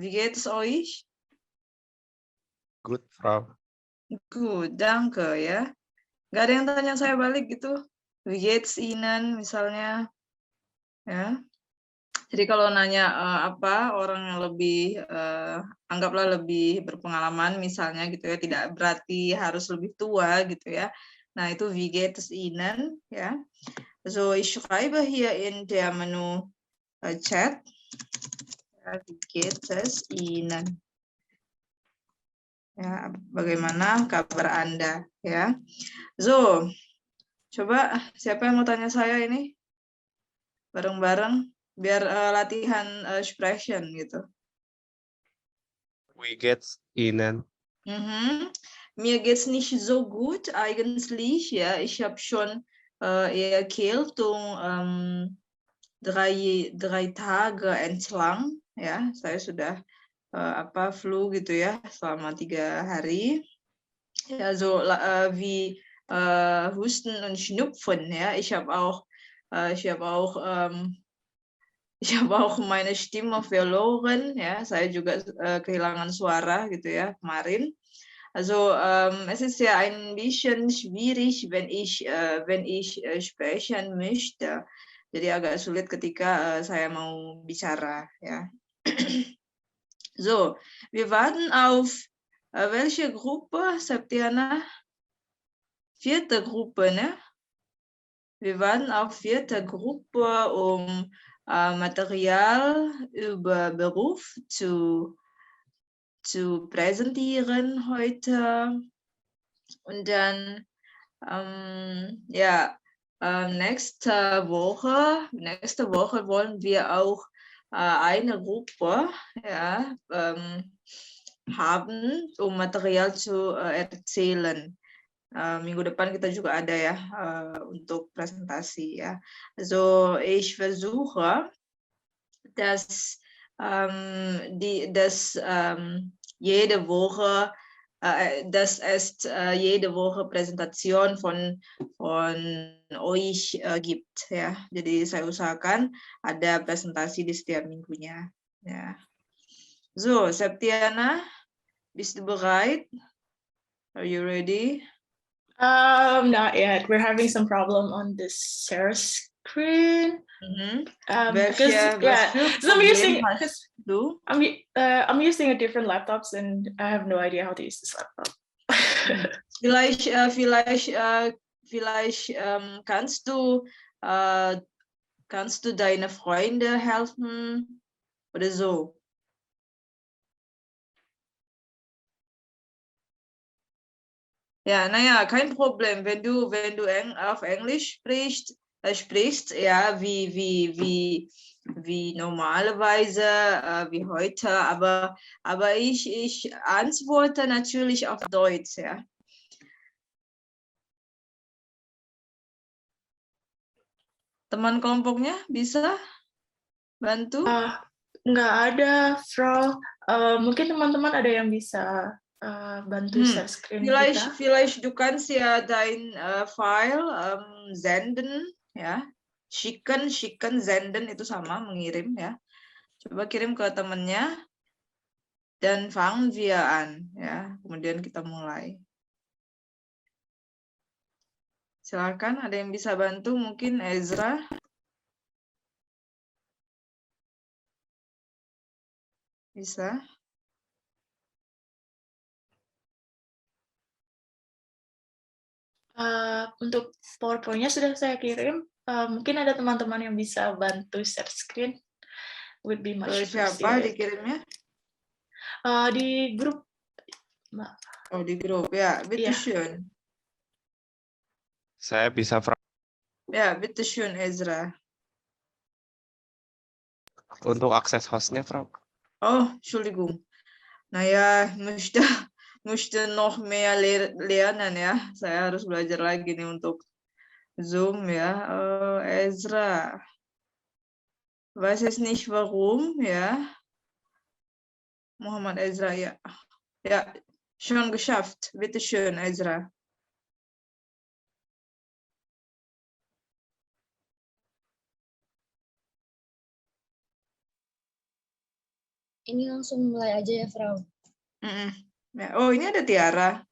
Wie geht es euch? Good, Frau. Gut, danke ya. Nggak ada yang tanya saya balik gitu? Wie geht's Ihnen misalnya, ya. Jadi kalau nanya, orang yang lebih, anggaplah lebih berpengalaman misalnya gitu ya, tidak berarti harus lebih tua gitu ya. Nah itu wie geht es Ihnen, ya. So, ich schreibe hier in der Menu, Chat, ja, wie geht es Ihnen? Ya, bagaimana kabar Anda, ya. So, coba siapa yang mau tanya saya ini? Bareng-bareng, biar, latihan, sprechen gitu. Wie geht's Ihnen? Mir geht's nicht so gut eigentlich, ja. Ich habe schon, Erkältung, 3 Tage entlang, ya. Saya sudah, flu gitu ya selama 3 hari. Ja, so wie, Husten und Schnupfen, ja. Ich habe auch, ich habe auch meine Stimme verloren, ya. Saya juga, kehilangan suara gitu ya kemarin. Also, es ist ja ein bisschen schwierig, wenn ich, sprechen möchte. Jadi agak sulit ketika, saya mau bicara, ya. So, wir warten auf, welche Gruppe, Septiana? 4. Gruppe, ne? Wir warten auf 4. Gruppe, um, Material über Beruf zu präsentieren heute. Und dann, ja, nächste Woche wollen wir auch, eine Gruppe, ja, haben, um Material zu, erzählen. Minggu depan kita juga ada ya, untuk presentasi ya. Also, ich versuche, dass, jede Woche dass es, jede Woche Präsentation von euch, gibt ya. Jadi saya usahakan ada presentasi di setiap minggunya, ya. So, Septiana, bist du bereit? Are you ready? Not yet. We're having some problem on this share screen. Because I'm using a different laptops and I have no idea how to use this laptop. Vielleicht kannst du deine Freunde helfen oder so. Ja, naja, kein Problem. Wenn du auf Englisch sprichst, ja, wie normalerweise, wie heute, aber ich antworte natürlich auf Deutsch, ja. Teman kelompoknya bisa bantu? Nggak ada, Frau. Mungkin teman-teman ada yang bisa bantu share screen kita. Vielleicht du kannst ja dein File senden, ya. Schicken, senden itu sama, mengirim ya. Coba kirim ke temennya dan fangen wir an, ya. Kemudian kita mulai. Silakan, ada yang bisa bantu? Mungkin Ezra. Bisa. Untuk PowerPoint-nya sudah saya kirim. Mungkin ada teman-teman yang bisa bantu share screen. Would be much appreciated. Siapa dikirimnya? Di grup, Mbak. Oh, di grup ya. Bitte schön. Saya bisa, Frau. Ya, bitte schön, Ezra. Untuk akses hostnya, Frau. Oh, Entschuldigung. Naja, möchte noch mehr lernen ya. Saya harus belajar lagi nih untuk Zoom ya. Ezra. Weiß jetzt nicht warum, ja. Muhammad Ezra, ja. Ja, schon geschafft. Bitte schön, Ezra. Ini langsung mulai aja ya, Frau. Ya, oh, ini ada Tiara.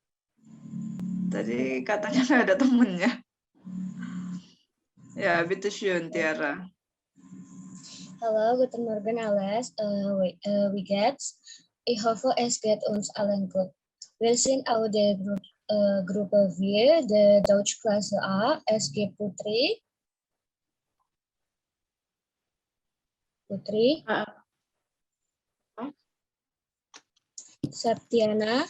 Tadi katanya nggak ada temennya. Ya, bitte schön, Tiara. Hallo, guten Morgen alles. Wie geht's? Ich hoffe, es geht uns allen gut. Wir sind aus der Gruppe 4, der Deutschklasse A, SG Putri. Septiana.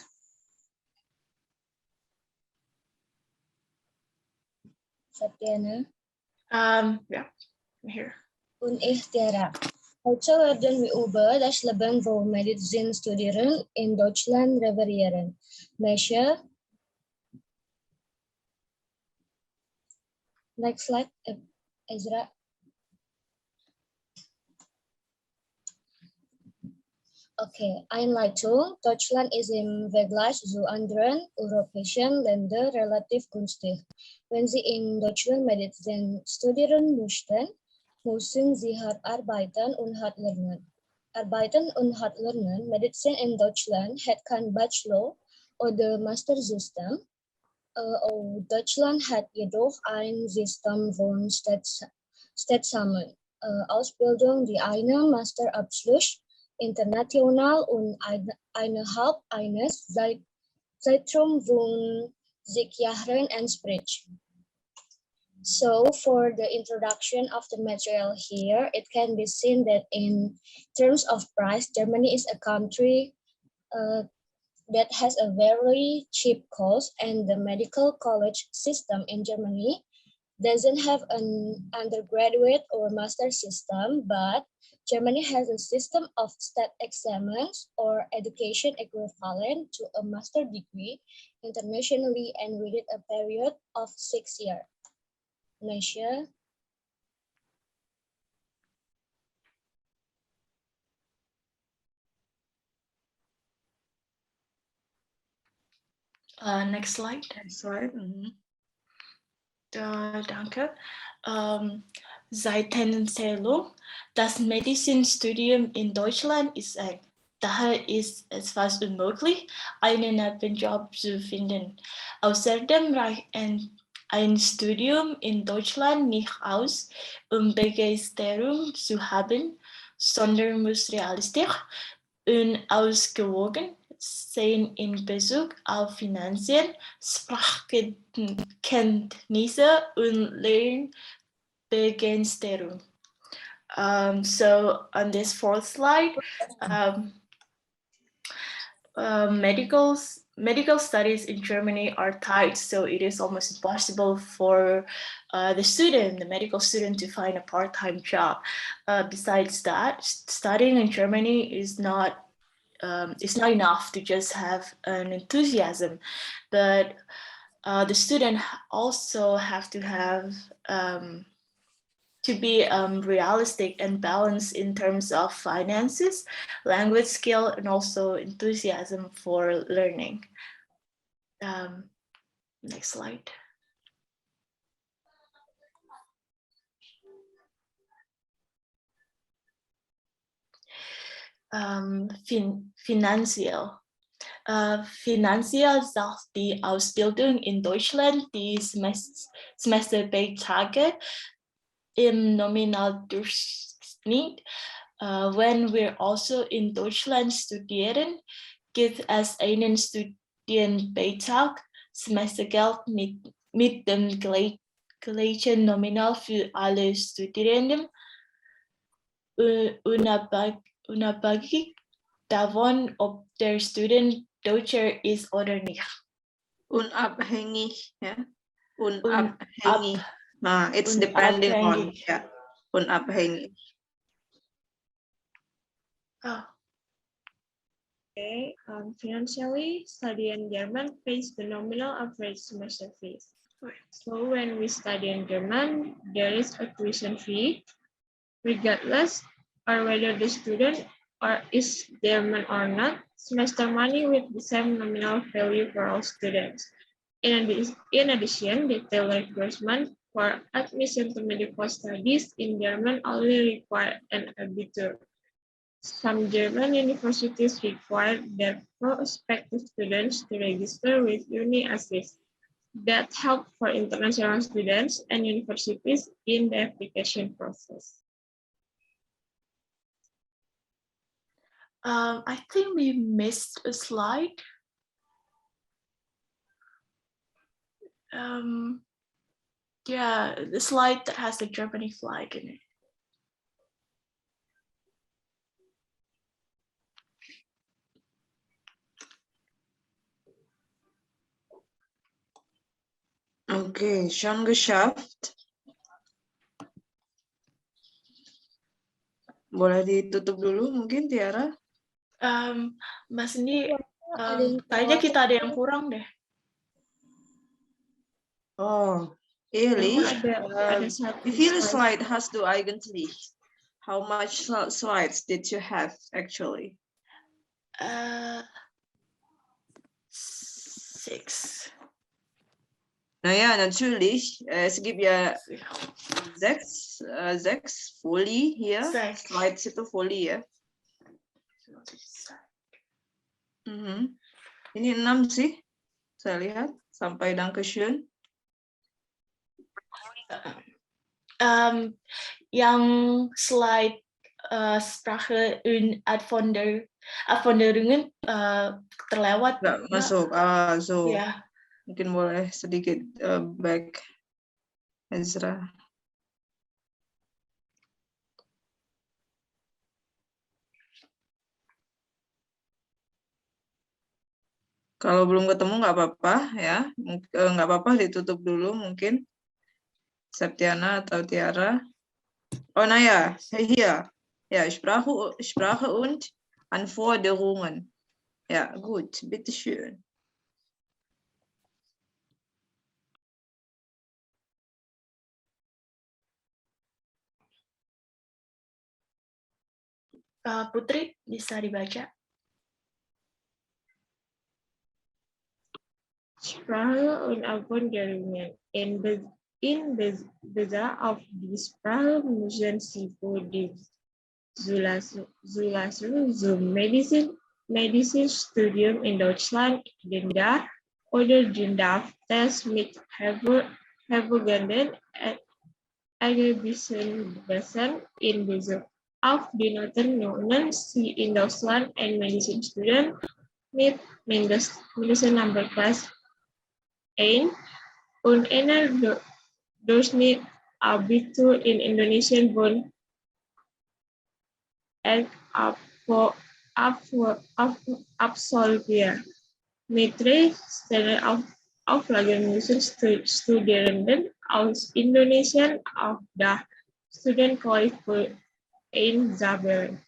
Yeah, I'm here. Und ich, Tiara. Heute werden wir über das Leben von Medizinstudierenden in Deutschland referieren. Welche? Next slide, Ezra. Okay, Einleitung. Deutschland ist im Vergleich zu anderen europäischen Ländern relativ günstig. Wenn Sie in Deutschland Medizin studieren möchten, müssen Sie hart arbeiten und hart lernen. Medizin in Deutschland hat kein Bachelor- oder Master-System. Deutschland hat jedoch ein System von Staatsexamen. Ausbildung, die einen Masterabschluss international und innerhalb eines Zeitraum von 6 Jahren entspricht. So for the introduction of the material here, it can be seen that in terms of price, Germany is a country that has a very cheap cost, and the medical college system in Germany doesn't have an undergraduate or master system, but Germany has a system of state exams or education equivalent to a master degree internationally and within a period of 6 years. Indonesia. Next slide. Danke. Seitenzählung. Das Medizinstudium in Deutschland ist eng. Daher ist es fast unmöglich, einen Nebenjob zu finden. Außerdem reicht ein Studium in Deutschland nicht aus, um Begeisterung zu haben, sondern muss realistisch und ausgewogen sein in Bezug auf Finanzen, Sprachkenntnisse und Lernbegeisterung. So on this fourth slide, medical studies in Germany are tight, so it is almost impossible for the medical student, to find a part-time job. Besides that, studying in Germany is not enough to just have an enthusiasm, but the student also have to have to be realistic and balanced in terms of finances, language skill, and also enthusiasm for learning. Next slide. Finanziell. Finanziell sagt die Ausbildung in Deutschland die Semesterbeiträge im Nominaldurchschnitt. When we're also in Deutschland studieren, gibt es einen Studienbeitrag, Semestergeld mit dem gleichen Nominal für alle Studierenden, unabhängig davon, ob der Student Deutscher ist oder nicht. Unabhängig, ja. Unabhängig. It's depending on, yeah. Unabhängig. Okay, financially, studying German pays the nominal average semester fees. So when we study in German, there is a tuition fee, regardless or whether the student is German or not. Semester money with the same nominal value for all students. In addition, detailed reimbursement for admission to medical studies in German only require an auditor. Some German universities require their prospective students to register with UniAssist. That help for international students and universities in the application process. I think we missed a slide. Yeah, the slide that has the Germany flag in it. Oke, schon geschafft. Boleh ditutup dulu mungkin, Tiara? Mas ini Ada yang kayaknya kurang. kita ada yang kurang deh. Oh, ehrlich? Ada satu Wie viele slide. Slides hast du eigentlich? How much slides did you have actually? 6. Nou ja, natürlich. Es gibt ja sechs Folie hier. Sechs. Slides itu folie ya. Ini 6 sih. Saya lihat. Sampai Dankeschön. Yang slide Sprache und Abwanderungen terlewat. Nggak masuk. So. Ya. Mungkin boleh sedikit back, Ezra. Kalau belum ketemu nggak apa-apa ya, nggak apa-apa ditutup dulu mungkin. Septiana atau Tiara. Oh nah ya, hier. Ja, Sprache und Anforderungen. Ja, gut, bitteschön. Putri, bisa dibaca? Sprache und Abwanderungen. In Bezug auf die Sprache müssen Sie für die Zulassung zum Medizinstudium in Deutschland den DAR oder den DAF-Test mit hervorragenden Ergebnissen bestehen. In Bezug auf die Noten lernen Sie in Deutschland ein Medizinstudium mit mindestens Number Class 1 und einer Durchschnitt Abitur in Indonesia von absolvieren. Mit 3 Stellen müssen Studierenden aus Indonesien auf der Studienqualifikation einsammeln.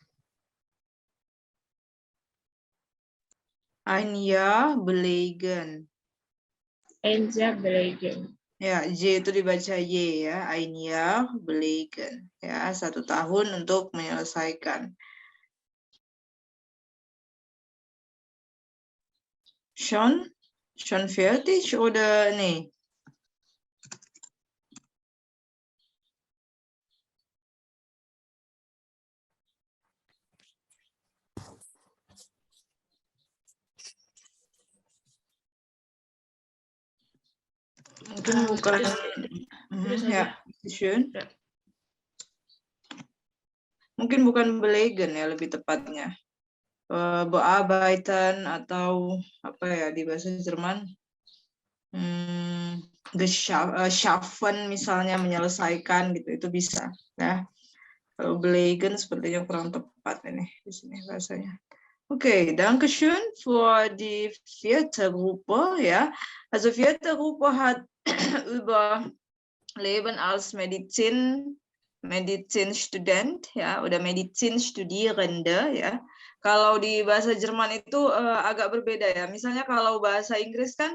Ein Jahr belegen. Einsammeln. Ya, J itu dibaca Y ya, ein Jahr belegen. Ya, 1 tahun untuk menyelesaikan. Schon fertig oder nee? Mungkin bukan. Ya, schön. Ya. Mungkin bukan belegen ya lebih tepatnya. Bearbeiten atau apa ya di bahasa Jerman? Schaffen misalnya menyelesaikan gitu, itu bisa ya. Kalau belegen sepertinya kurang tepat ini di sini bahasanya. Okay, danke schön für die 4. Gruppe, ja. Also 4. Gruppe hat über Leben als Medizinstudent, ja, oder Medizinstudierende, ya. Kalau di bahasa Jerman itu agak berbeda ya. Misalnya kalau bahasa Inggris kan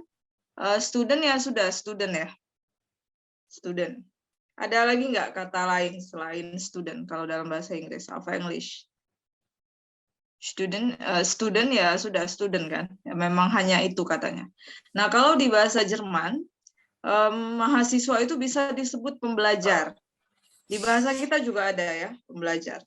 student ya sudah student ya. Student. Ada lagi nggak kata lain selain student kalau dalam bahasa Inggris? Apa English? Student ya sudah student kan. Ya, memang hanya itu katanya. Nah, kalau di bahasa Jerman mahasiswa itu bisa disebut pembelajar. Di bahasa kita juga ada ya, pembelajar.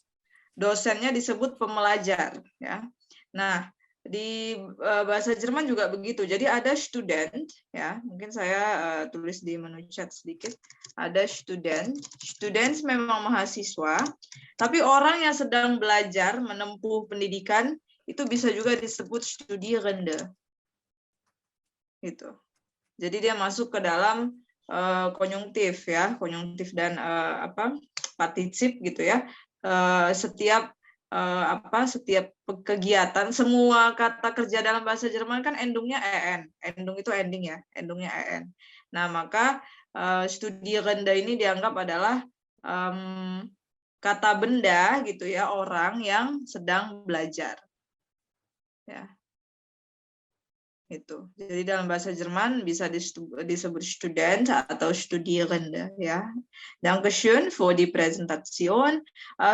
dosennya disebut pembelajar, ya. Nah, di bahasa Jerman juga begitu. Jadi ada student, ya. Mungkin saya tulis di menu chat sedikit. Ada student. Students memang mahasiswa, tapi orang yang sedang belajar menempuh pendidikan itu bisa juga disebut Studierende. Gitu. Jadi dia masuk ke dalam konjunktif, ya, konjunktif dan partisip gitu, ya. Setiap kegiatan, semua kata kerja dalam bahasa Jerman kan endungnya en, endung itu ending, ya, endungnya en. Nah, maka Studierende ini dianggap adalah kata benda gitu, ya, orang yang sedang belajar, ya. Itu. Jadi dalam bahasa Jerman bisa disebut Student atau Studierende, ja. Dankeschön für die Präsentation.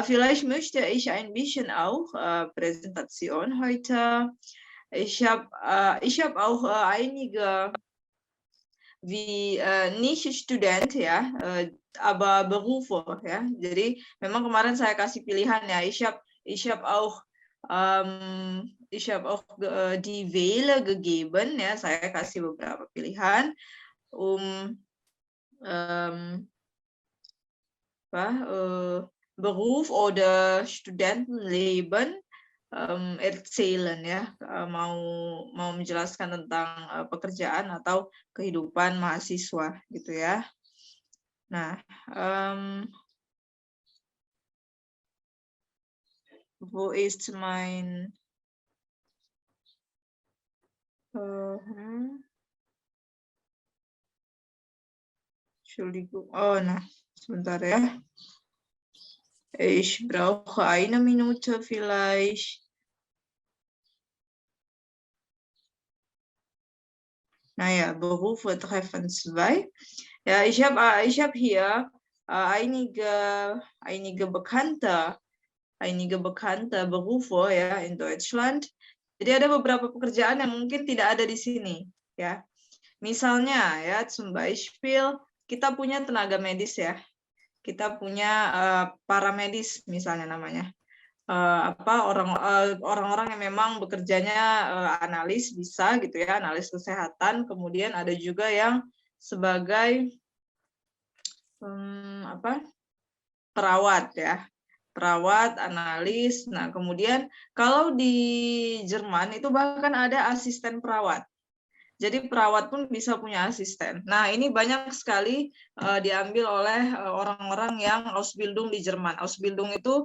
Vielleicht möchte ich ein bisschen auch Präsentation heute. Ich hab auch einige wie nicht Student, ja, aber Berufe, ya. Jadi memang kemarin saya kasih pilihan, ya. Ich hab auch die Wähle gegeben, ya, saya kasih beberapa pilihan, Beruf oder Studentenleben erzählen, ya, mau menjelaskan tentang pekerjaan atau kehidupan mahasiswa, gitu, ya. Nah, wo ist mein Entschuldigung. Oh, nah, sebentar, ya. Ich brauche eine Minute vielleicht. Naja, Berufe treffen 2. Ja, ich hab hier einige bekannte Berufe, ya, in Deutschland. Jadi ada beberapa pekerjaan yang mungkin tidak ada di sini, ya. Misalnya, ya, zum Beispiel kita punya tenaga medis, ya. Kita punya paramedis misalnya namanya. Orang-orang yang memang bekerjanya analis bisa gitu, ya, analis kesehatan. Kemudian ada juga yang sebagai perawat, ya. Perawat, analis. Nah, kemudian kalau di Jerman itu bahkan ada asisten perawat. Jadi perawat pun bisa punya asisten. Nah, ini banyak sekali diambil oleh orang-orang yang Ausbildung di Jerman. Ausbildung itu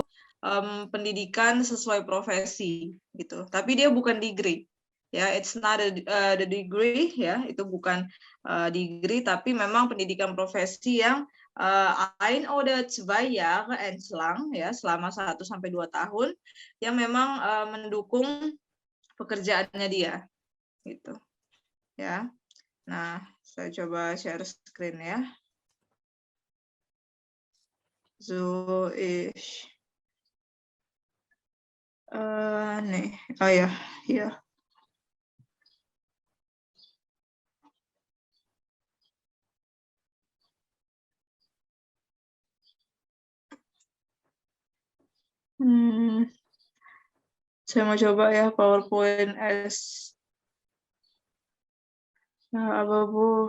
pendidikan sesuai profesi, gitu. Tapi dia bukan degree, ya. It's not the degree, ya. Itu bukan degree, tapi memang pendidikan profesi yang 1 oder 2 Jahre entlang, ya, selama 1 sampai 2 tahun, yang memang mendukung pekerjaannya dia, gitu. Ya, nah, saya coba share screen, ya. So, nih, oh ya, ya. Saya mau coba, ya, PowerPoint S. Nah, Bu?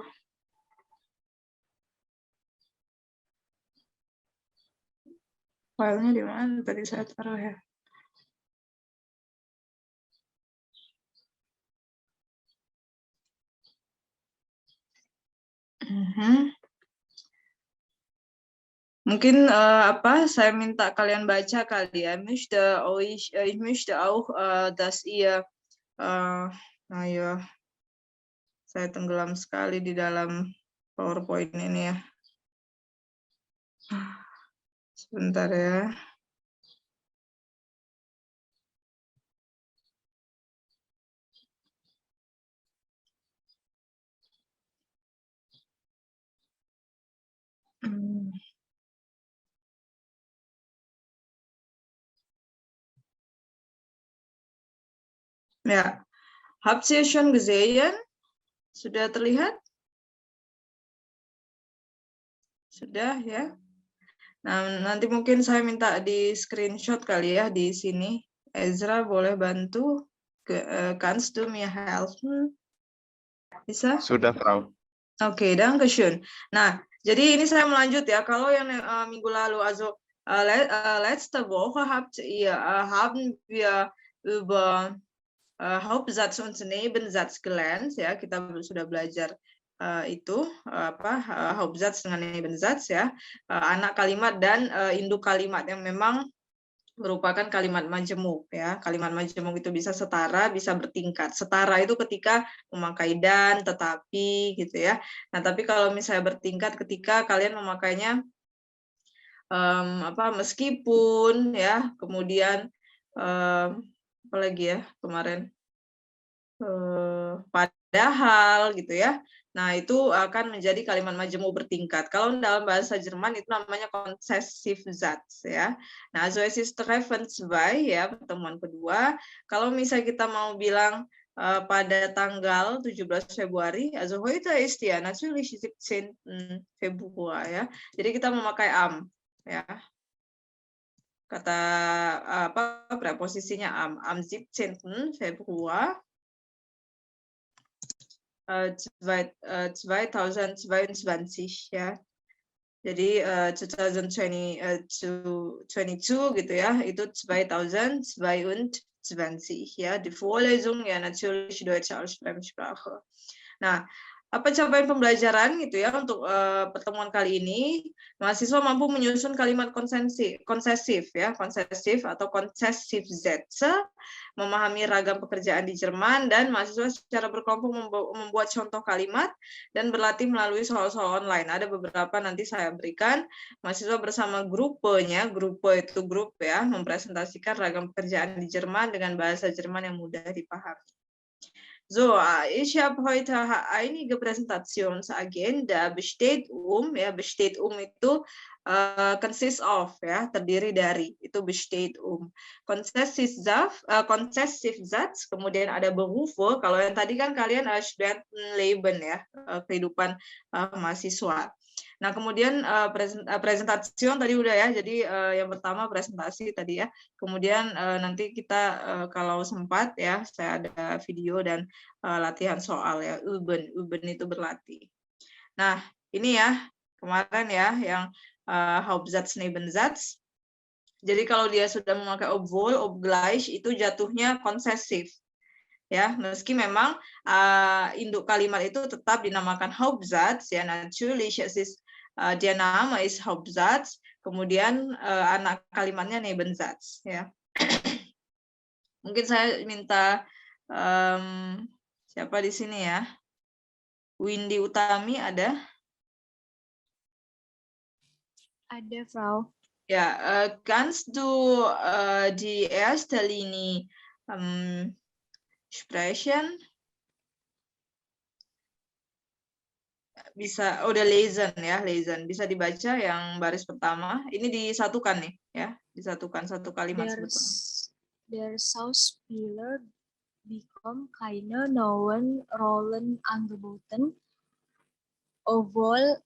Filenya di mana tadi saya taruh, ya? Mungkin saya minta kalian baca kali, ya. Ich möchte auch, dass ihr nah, ya, saya tenggelam sekali di dalam PowerPoint ini, ya. Sebentar, ya. Ya, habt ihr schon gesehen? Sudah terlihat? Sudah, ya. Nah, nanti mungkin saya minta di screenshot kali ya di sini. Ezra boleh bantu? Kannst du mir helfen? Bisa? Sudah, Frau. Oke, dankeschön. Nah, jadi ini saya melanjut ya. Kalau yang minggu lalu, also letzte Woche haben wir über Hauptsatz und Nebensatz gelernt, ya. Kita sudah belajar itu Hauptsatz dengan Nebensatz, ya. Anak kalimat dan induk kalimat yang memang merupakan kalimat majemuk, ya. Kalimat majemuk itu bisa setara, bisa bertingkat. Setara itu ketika memakai dan, tetapi, gitu ya. Nah, tapi kalau misalnya bertingkat ketika kalian memakainya meskipun, ya. Kemudian apa lagi ya kemarin? Padahal, gitu ya. Nah, itu akan menjadi kalimat majemuk bertingkat. Kalau dalam bahasa Jerman itu namanya Possessive Satz, ya. Nah, so es ist Treffen 2, ya, pertemuan kedua. Kalau misalnya kita mau bilang pada tanggal 17 Februari, also heute ist ja natürlich 17. Februar, ya. Jadi kita memakai am, ya. Kata preposisinya am 17. Februar 2022, ya. Jadi 2022 gitu ya, itu 2022, ya. Die Vorlesung ya natürlich Deutsche Aussprechsprache. Nah, apa capaian pembelajaran gitu ya untuk pertemuan kali ini? Mahasiswa mampu menyusun kalimat konsesif ya, konsesif atau konsesif Sätze, memahami ragam pekerjaan di Jerman, dan mahasiswa secara berkelompok membuat contoh kalimat dan berlatih melalui soal-soal online. Ada beberapa nanti saya berikan. Mahasiswa bersama grupenya, grupe itu grup ya, mempresentasikan ragam pekerjaan di Jerman dengan bahasa Jerman yang mudah dipahami. So, ich habe heute einige Präsentationsagenda. Besteht itu consists of, ya, terdiri dari, itu besteht Possessive Satz, kemudian ada Berufe. Kalau yang tadi kan kalian Studentenleben, ya, kehidupan mahasiswa. Nah, kemudian presentasi tadi udah ya, jadi yang pertama presentasi tadi ya, kemudian nanti kita kalau sempat ya, saya ada video dan latihan soal ya, Üben itu berlatih. Nah, ini ya, kemarin ya, yang Hauptsatz, Nebensatz. Jadi kalau dia sudah memakai obwohl, obgleich, itu jatuhnya konsesif. Ya, meski memang induk kalimat itu tetap dinamakan Hauptsatz, ya, natürlich, es ist der Name ist Hauptsatz, kemudian anak kalimatnya Nebensatz, ya. Mungkin saya minta siapa di sini ya? Windy Utami ada? Ada, Frau. Ya, kannst du die erste Linie sprechen? Bisa udah lesen ya, lesen bisa dibaca yang baris pertama. Ini disatukan nih ya, disatukan satu kalimat sebetulnya. Der Schauspieler bekommt keine neuen Rollen angeboten, obwohl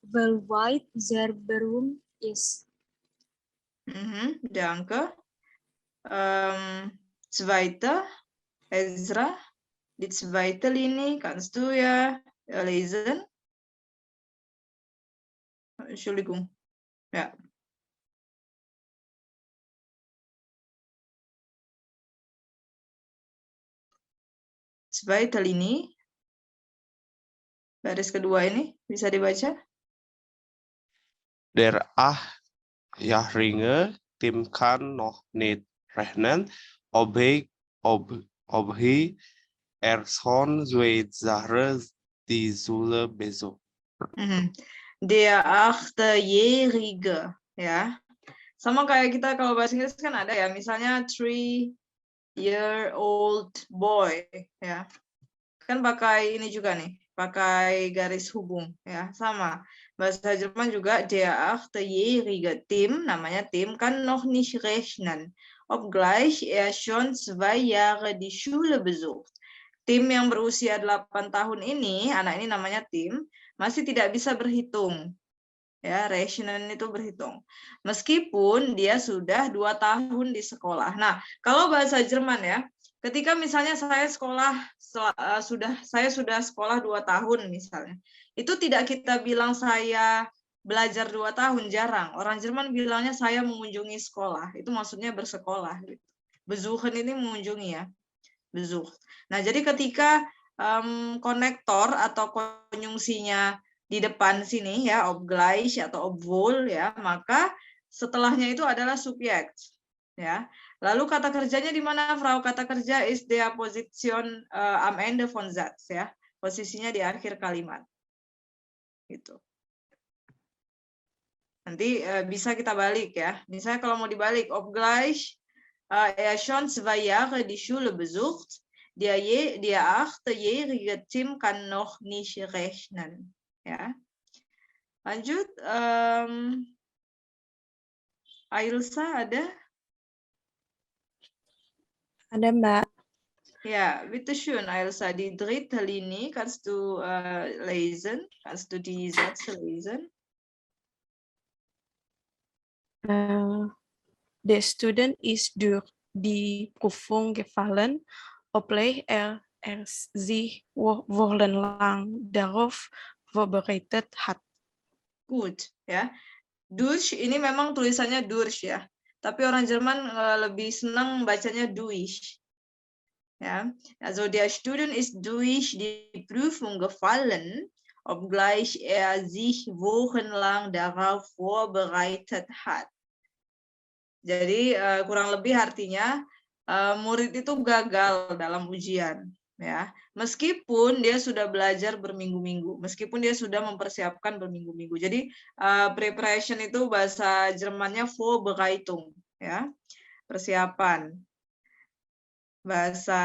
weltweit sehr berühmt ist. Danke. Zweite, Ezra. Die zweite Linie kannst du ja lesen. Entschuldigung. Ja. Zweite Linie. Baris kedua ini bisa dibaca? Der Jahrringe Tim kann noch nicht rechnen, ob schon zwei Jahre die Schule besucht. Der 8-Jährige, ya. Sama kayak kita kalau bahasa Inggris kan ada ya, misalnya 3-year-old boy, ya. Kan pakai ini juga nih, pakai garis hubung, ya, sama. Bahasa Jerman juga der 8-Jährige, Tim, namanya Tim, kan noch nicht rechnen, obgleich schon 2 Jahre die Schule besucht. Tim yang berusia 8 tahun ini, anak ini namanya Tim, masih tidak bisa berhitung. Ya, rechnen itu berhitung. Meskipun dia sudah 2 tahun di sekolah. Nah, kalau bahasa Jerman ya, ketika misalnya saya sudah sekolah 2 tahun misalnya, itu tidak kita bilang saya belajar 2 tahun, jarang. Orang Jerman bilangnya saya mengunjungi sekolah. Itu maksudnya bersekolah. Gitu. Besuchen ini mengunjungi ya. Besuch. Nah, jadi ketika konektor atau konjungsinya di depan sini ya, obgleich atau obwohl ya, maka setelahnya itu adalah subjek ya. Lalu kata kerjanya di mana, Frau? Kata kerja is der Position am Ende von Satz ya. Posisinya di akhir kalimat. Gitu. Nanti bisa kita balik ya. Misalnya kalau mau dibalik, obgleich schon 2 Jahre die Schule besucht, der 8-jährige Tim kann noch nicht rechnen. Ya. Lanjut, Ailsa ada? Ada, Mbak. Ja, bitteschön, Ailsa. Die dritte Linie kannst du lesen. Kannst du die Sätze lesen? Der Student ist durch die Prüfung gefallen, obgleich sich wochenlang darauf vorbereitet hat. Gut, ya. Durch ini memang tulisannya durch ya. Tapi orang Jerman lebih senang bacanya durch. Ja, also der Student ist durch die Prüfung gefallen, obgleich sich wochenlang darauf vorbereitet hat. Jadi kurang lebih artinya murid itu gagal dalam ujian, ya. Meskipun dia sudah belajar berminggu-minggu, meskipun dia sudah mempersiapkan berminggu-minggu. Jadi preparation itu bahasa Jermannya Vorbereitung, ya, persiapan. Bahasa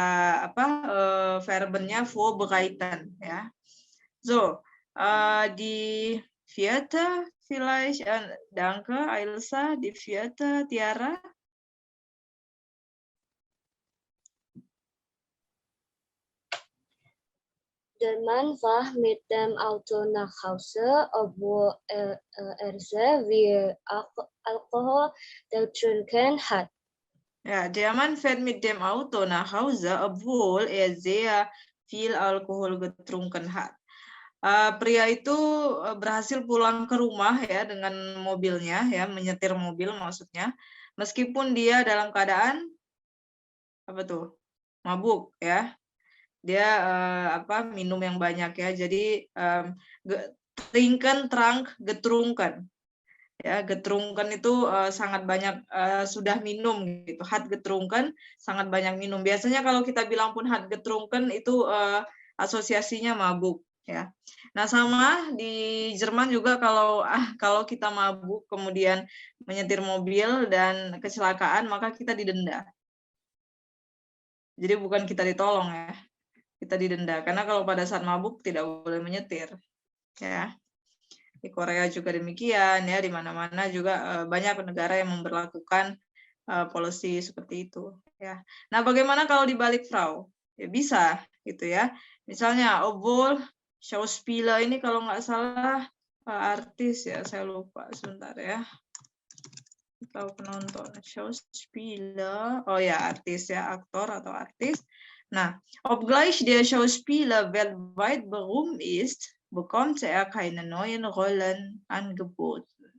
verbennya vorbereiten, ya. So, die vierte vielleicht, danke Ailsa, die vierte Tiara. Der Mann war mit dem Auto nach Hause, obwohl sehr viel Alkohol getrunken hat. Ja, der Mann fährt mit dem Auto nach Hause, obwohl sehr viel Alkohol getrunken hat. Pria itu berhasil pulang ke rumah ya dengan mobilnya ya, menyetir mobil maksudnya, meskipun dia dalam keadaan mabuk ya. Dia minum yang banyak ya. Jadi trinken, trank, getrunken. Ya, getrunken itu sangat banyak sudah minum gitu. Hat getrunken sangat banyak minum. Biasanya kalau kita bilang pun hat getrunken itu asosiasinya mabuk ya. Nah, sama di Jerman juga kalau kita mabuk kemudian menyetir mobil dan kecelakaan maka kita didenda. Jadi bukan kita ditolong ya. Kita didenda karena kalau pada saat mabuk tidak boleh menyetir ya. Di Korea juga demikian ya, di mana-mana juga banyak negara yang memberlakukan policy seperti itu ya. Nah, bagaimana kalau dibalik, Frau? Ya bisa gitu ya. Misalnya obwohl Schauspieler ini kalau nggak salah artis ya, saya lupa sebentar ya. Atau penonton Schauspieler. Oh ya, artis ya, aktor atau artis. Nah, obgleich der Schauspieler weltweit berühmt ist, bekommt keine neuen Rollen angeboten.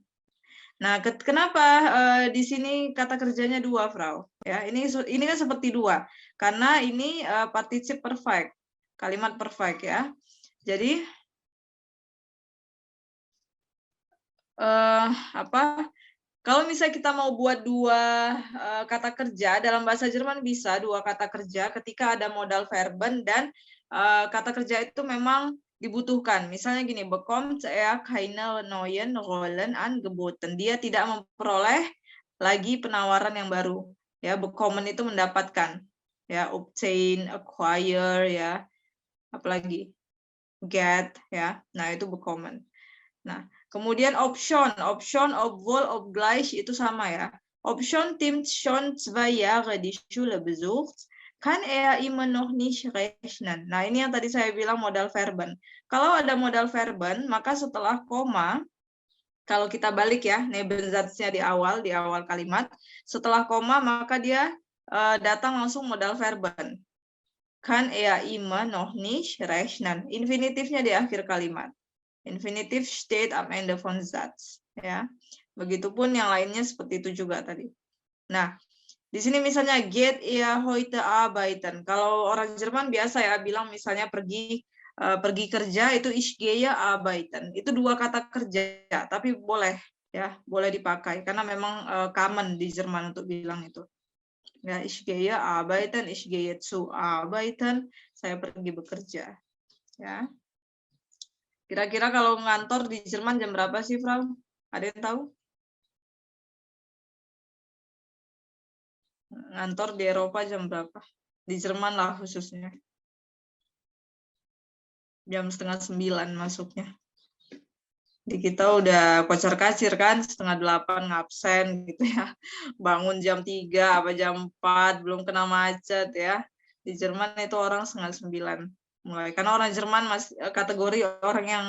Nah, kenapa di sini kata kerjanya dua, Frau? Ya, ini kan seperti dua, karena ini particip perfect, kalimat perfect ya. Jadi kalau misalnya kita mau buat dua kata kerja dalam bahasa Jerman bisa dua kata kerja ketika ada modal verben dan kata kerja itu memang dibutuhkan. Misalnya gini, bekommt keine neuen Rollen angeboten. Dia tidak memperoleh lagi penawaran yang baru. Ya, bekommen itu mendapatkan. Ya, obtain, acquire ya. Apalagi get ya. Nah, itu bekommen. Nah, kemudian option, obwohl, obgleich itu sama ya. Option Tim schon 2 Jahre die Schule besucht, kann immer noch nicht rechnen. Nah, ini yang tadi saya bilang modal verben. Kalau ada modal verben, maka setelah koma kalau kita balik ya, Nebensatznya di awal kalimat, setelah koma maka dia datang langsung modal verben. Kann er immer noch nicht rechnen. Infinitifnya di akhir kalimat. Infinitif steht am Ende von Satz. Ya, begitupun yang lainnya seperti itu juga tadi. Nah, di sini misalnya geht er heute arbeiten. Kalau orang Jerman biasa ya bilang misalnya pergi kerja itu ich gehe arbeiten. Itu dua kata kerja, tapi boleh ya, boleh dipakai karena memang common di Jerman untuk bilang itu. Ya, ich gehe arbeiten, ich gehe zu arbeiten, saya pergi bekerja. Ya. Kira-kira kalau ngantor di Jerman jam berapa sih, Frau? Ada yang tahu? Ngantor di Eropa jam berapa? Di Jerman lah khususnya. Jam 8:30 masuknya. Di kita udah kocar-kacir kan, 7:30 ngabsen gitu ya. Bangun jam 3 apa jam 4, belum kena macet ya. Di Jerman itu orang 8:30 mulai. Karena orang Jerman masih kategori orang yang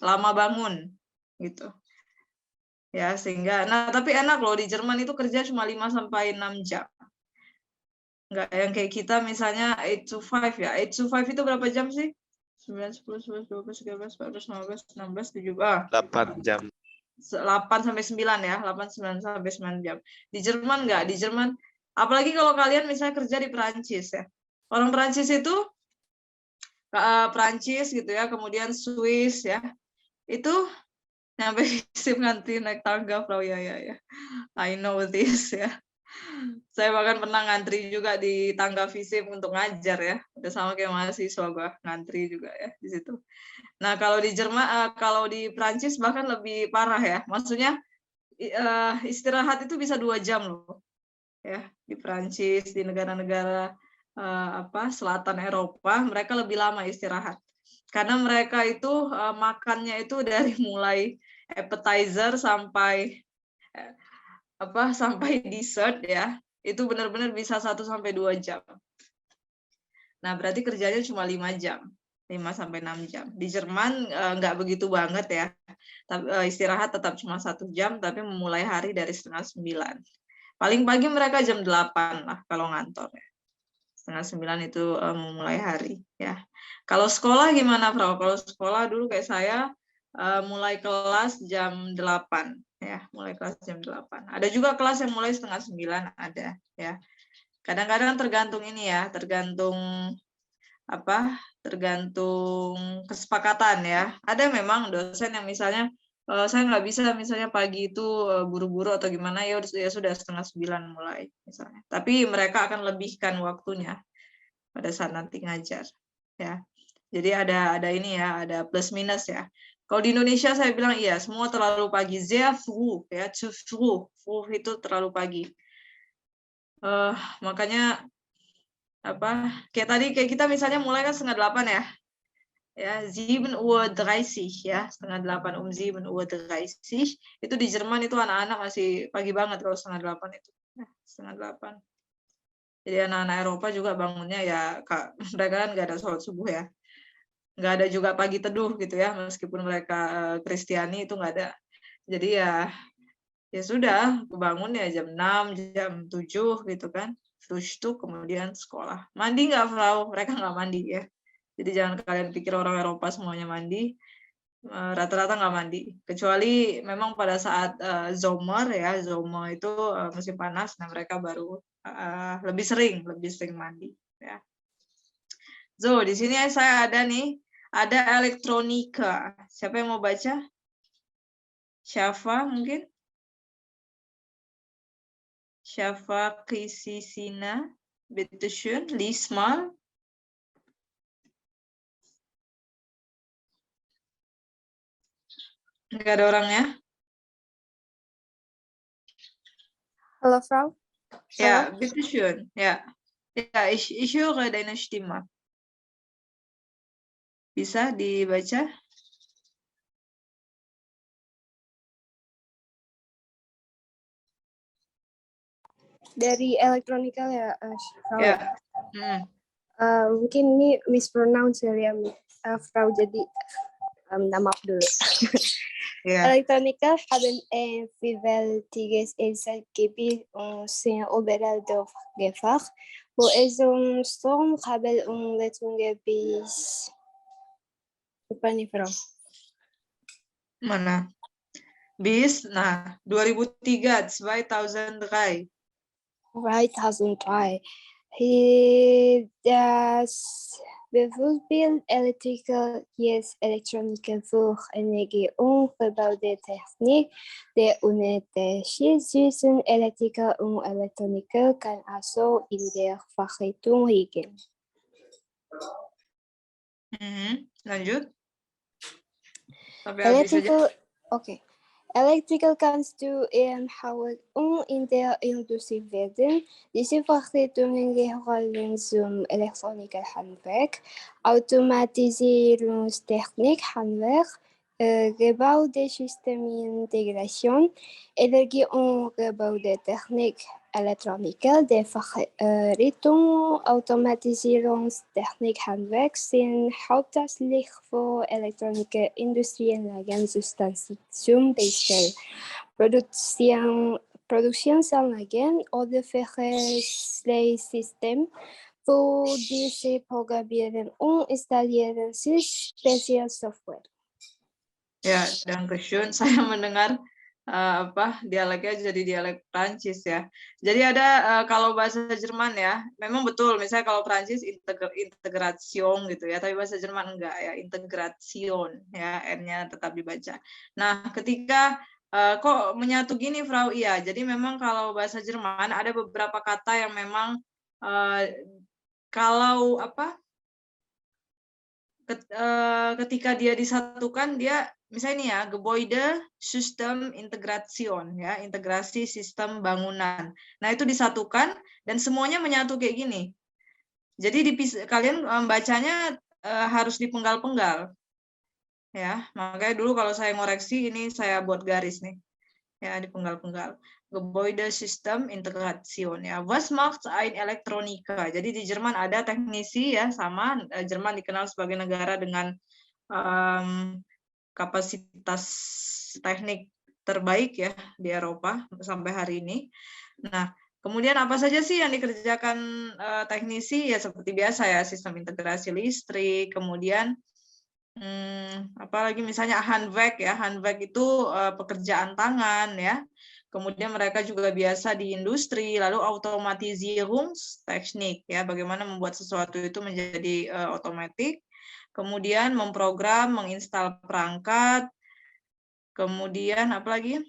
lama bangun gitu. Ya, sehingga tapi enak loh di Jerman itu kerja cuma 5-6 jam. Enggak yang kayak kita misalnya 8 to 5 ya. 8 to 5 itu berapa jam sih? 9, 10, 11, 12, 13, 14, 15, 16, 17. 8 jam. 8 sampai 9 ya. 8, 9 sampai 9 jam. Di Jerman enggak. Di Jerman, apalagi kalau kalian misalnya kerja di Perancis ya. Orang Perancis itu, Perancis gitu ya, kemudian Swiss ya. Itu nyampe visip ngantri naik tangga, Frau ya. I know this ya. Saya bahkan pernah ngantri juga di tangga visip untuk ngajar ya. Udah sama kayak mahasiswa gua ngantri juga ya di situ. Nah, kalau di Jerman, kalau di Prancis bahkan lebih parah ya. Maksudnya istirahat itu bisa 2 jam loh. Ya, di Prancis, di negara-negara selatan Eropa, mereka lebih lama istirahat. Karena mereka itu makannya itu dari mulai appetizer sampai sampai dessert ya, itu benar-benar bisa 1 sampai 2 jam. Nah, berarti kerjanya cuma 5 jam, 5 sampai 6 jam. Di Jerman nggak begitu banget ya, tapi istirahat tetap cuma 1 jam, tapi memulai hari dari 8:30. Paling pagi mereka jam 8 lah kalau ngantor ya. 8:30 itu memulai hari ya. Kalau sekolah gimana, Frau? Kalau sekolah dulu kayak saya mulai kelas jam 8 ya, mulai kelas jam 8. Ada juga kelas yang mulai 8:30 ada ya. Kadang-kadang tergantung ini ya, tergantung kesepakatan ya. Ada memang dosen yang misalnya saya nggak bisa misalnya pagi itu buru-buru atau gimana, ya sudah 8:30 mulai misalnya. Tapi mereka akan lebihkan waktunya pada saat nanti ngajar ya. Jadi ada ini ya, ada plus minus ya. Kalau di Indonesia saya bilang iya, semua terlalu pagi. Sehr früh ya, zu früh. Früh itu terlalu pagi. Makanya kayak kita misalnya mulai kan 7:30 ya. Ya, 7:30 ya, 7:30 7:30. Itu di Jerman itu anak-anak masih pagi banget kalau 7:30 itu. Ya, 7:30. Jadi anak-anak Eropa juga bangunnya ya, mereka kan nggak ada sholat subuh ya. Nggak ada juga pagi teduh gitu ya, meskipun mereka Kristiani itu nggak ada. Jadi ya sudah, bangun ya jam 6, jam 7 gitu kan. Frühstück, kemudian sekolah. Mandi nggak, Frau? Mereka nggak mandi ya. Jadi jangan kalian pikir orang Eropa semuanya mandi. Rata-rata nggak mandi. Kecuali memang pada saat zomer ya, zomer itu musim panas, nah mereka baru lebih sering mandi ya. So, di sini saya ada nih, ada elektronika. Siapa yang mau baca? Syafa mungkin? Syafa Kisisina. Bitteschön, lies mal. Nggak ada orangnya? Halo, Frau. Ja, bitteschön. Ja, ich höre deine Stimme. Bisa dibaca? Dari elektronika ya, Frau. Ya. Mungkin ini mispronounce dari Frau, jadi minta maaf dulu. Ya. Elektronika haben ein vielfältiges Einsatzgebiet und sind überall gefach, wo es Strom, Kabel und Leitungen bis... Lupa nih, Frau. Mana? Bis, nah, 2003, 2003. 2003. Hier das Berufsbild Elektriker jetzt Elektroniker für Energie und Verbautechnik. Der Unterschied zwischen Elektriker und Elektroniker kann also in der Fachrichtung liegen. Lanjut. Sampai habis aja. Electrical, okay. Electrical kannst du im Haus und in der Industrie werden. Diese Fachrichtungen gehören zum Elektronikerhandwerk, Automatisierungstechnik, Handwerk, Gebäudeintegration, Energie- und Gebäudetechnik, Elektroniker der Fachrichtung Automatisierungstechnik, Handwerk sind hauptsächlich für Elektroniker-Industrieanlagen, Substation, Beispiel Produktionsanlagen oder Verkehrssysteme. Für diese Programmieren und Installieren sich Spezialsoftware. Ya, dankeschön. Saya mendengar dialeknya jadi dialek Prancis ya. Jadi ada kalau bahasa Jerman ya, memang betul. Misalnya kalau Prancis integration gitu ya, tapi bahasa Jerman enggak ya, integration ya, n-nya tetap dibaca. Nah, ketika kok menyatu gini, Frau? Iya, jadi memang kalau bahasa Jerman ada beberapa kata yang memang kalau ketika dia disatukan, dia misalnya ini ya, Gebäude System Integration ya, integrasi sistem bangunan. Nah, itu disatukan dan semuanya menyatu kayak gini. Jadi kalian bacanya harus dipenggal-penggal. Ya, makanya dulu kalau saya ngoreksi ini saya buat garis nih. Ya, dipenggal-penggal. Gebäude System Integration ya. Was macht ein Elektroniker? Jadi di Jerman ada teknisi ya, sama Jerman dikenal sebagai negara dengan kapasitas teknik terbaik ya di Eropa sampai hari ini. Nah, kemudian apa saja sih yang dikerjakan teknisi? Ya seperti biasa ya, sistem integrasi listrik, kemudian apalagi misalnya handwerk ya, handwerk itu pekerjaan tangan ya. Kemudian mereka juga biasa di industri, lalu Automatisierungsteknik ya, bagaimana membuat sesuatu itu menjadi otomatis. Kemudian memprogram, menginstal perangkat, kemudian apalagi